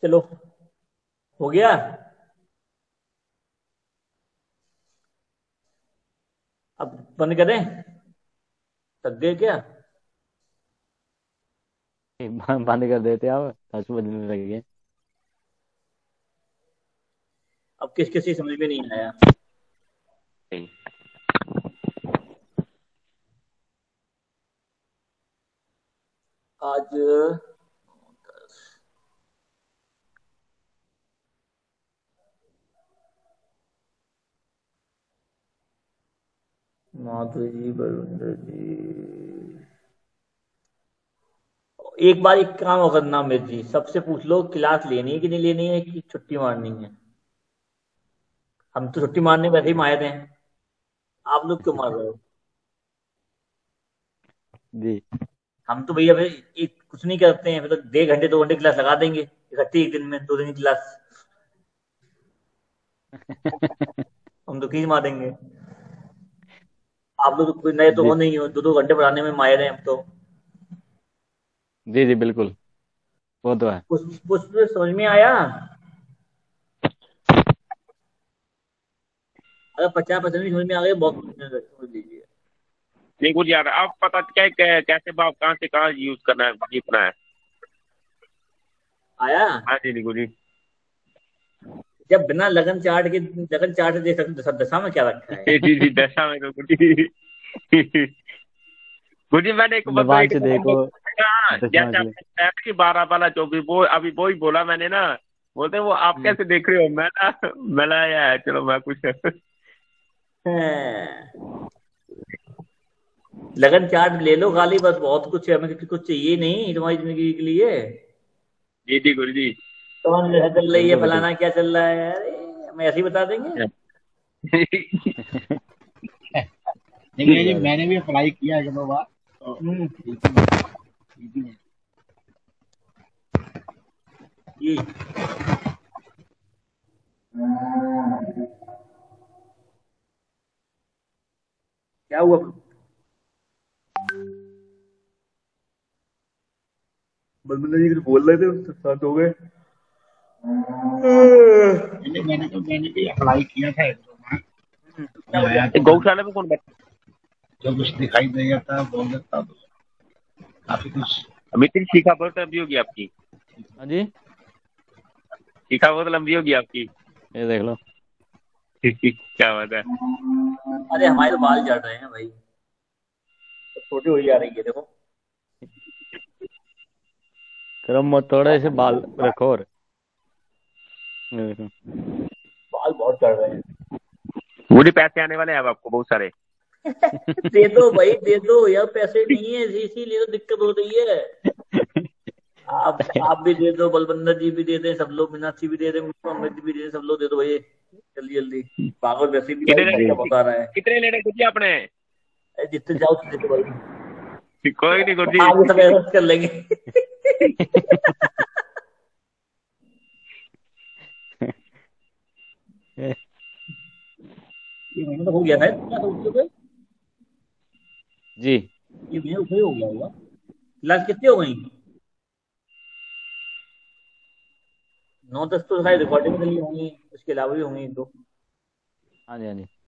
चलो हो गया। अब बंद करें? थक गए क्या? बंद कर देते आप, 10 बजने लगे। अब किस किसी समझ में नहीं आया? आज माधुरी जी, बलविंदर जी, एक बार एक काम और करना मेरे जी, सबसे पूछ लो क्लास लेनी है कि नहीं लेनी है, कि छुट्टी मारनी है। हम तो छुट्टी मारने वैसे ही मारे थे, आप लोग क्यों मार रहे हो? जी हम तो भैया भाई एक कुछ नहीं करते हैं, फिर तो 1.5 घंटे 2 घंटे क्लास लगा देंगे इकट्ठी एक दिन में, 2 दिन की क्लास। हम तो खींच मार देंगे। आप लोग तो कोई नए तो जी हो नहीं हो, 2-2 घंटे पढ़ाने में माहिर हैं हम तो। जी जी बिल्कुल, वो तो है। कुछ तो समझ में आया? अगर 50% भी समझ में आ गए बहुत समझ लीजिए। नहीं कुछ यार, आप पता कैसे भाव कहाँ से कहाँ यूज करना है, जीतना है। आया? हाँ जी निकू जी। जब बिना लगन चार्ट दे सकते, दशा में क्या रखा है? जी जी दशा में तो गुरु जी मैंने एक नवांश देखो जैसे दशमा के लिए। आपने बताया कि 12 वाला 24, वो अभी वो ही बोला मैंने ना। बोलते वो आप कैसे देख रहे हो, मैं यार चलो मैं कुछ लगन चार्ट ले लो खाली, बस बहुत कुछ है, हमें कुछ चाहिए नहीं तुम्हारी जिंदगी के लिए। जी जी गुरु जी। कौन जैसा चल रही है, बिल्कुल बिल्कुल। फलाना क्या चल रहा है, अरे हम ऐसे ही बता देंगे। देखिए जी, मैंने भी अप्लाई किया एक दो बार तो ये क्या हुआ? बलविंदर जी कुछ बोल रहे थे, उसके साथ हो गए। मैंने भी अप्लाई किया था एक दो बार। क्या हुआ? गौशाला में कौन बैठा? जो कुछ दिखाई दे जाता बोल देता तो काफी कुछ। मित्र शिखा बहुत लंबी होगी आपकी। हाँ जी, शिखा बहुत लंबी होगी आपकी। ये देख लो। क्या बात है। अरे हमारे तो बाल झड़ रहे हैं भाई, तो छोटी हो जा रही है देखो। करो मत, थोड़े से बाल रखो। और ये देखो। बाल बहुत झड़ रहे हैं। मुझे पैसे आने वाले हैं अब आपको बहुत सारे। दे दो भाई, दे दो यार, पैसे नहीं है इसीलिए तो दिक्कत हो रही है। आप भी दे दो, बलविंदर जी भी दे दें, सब लोग, मीनाक्षी भी दे दें, अमित भी दे दें, सब लोग दे दो भाई जल्दी जल्दी। पागल वैसे भी भाई खर्चा बहुत आ रहा है। कितने लेने गुरु जी आपने? जितने जाओ उतने दे दो भाई, कोई नहीं गुरु जी। आगे सब एडजस्ट कर लेंगे। ये महीना तो हो गया था क्लास ऊपर। जी। ये महीना ऊपर हो गया होगा। क्लास कितनी हो गई? 9-10 तो शायद रिकॉर्डिंग में होंगी, उसके अलावा भी होंगी तो। हाँ जी हाँ जी।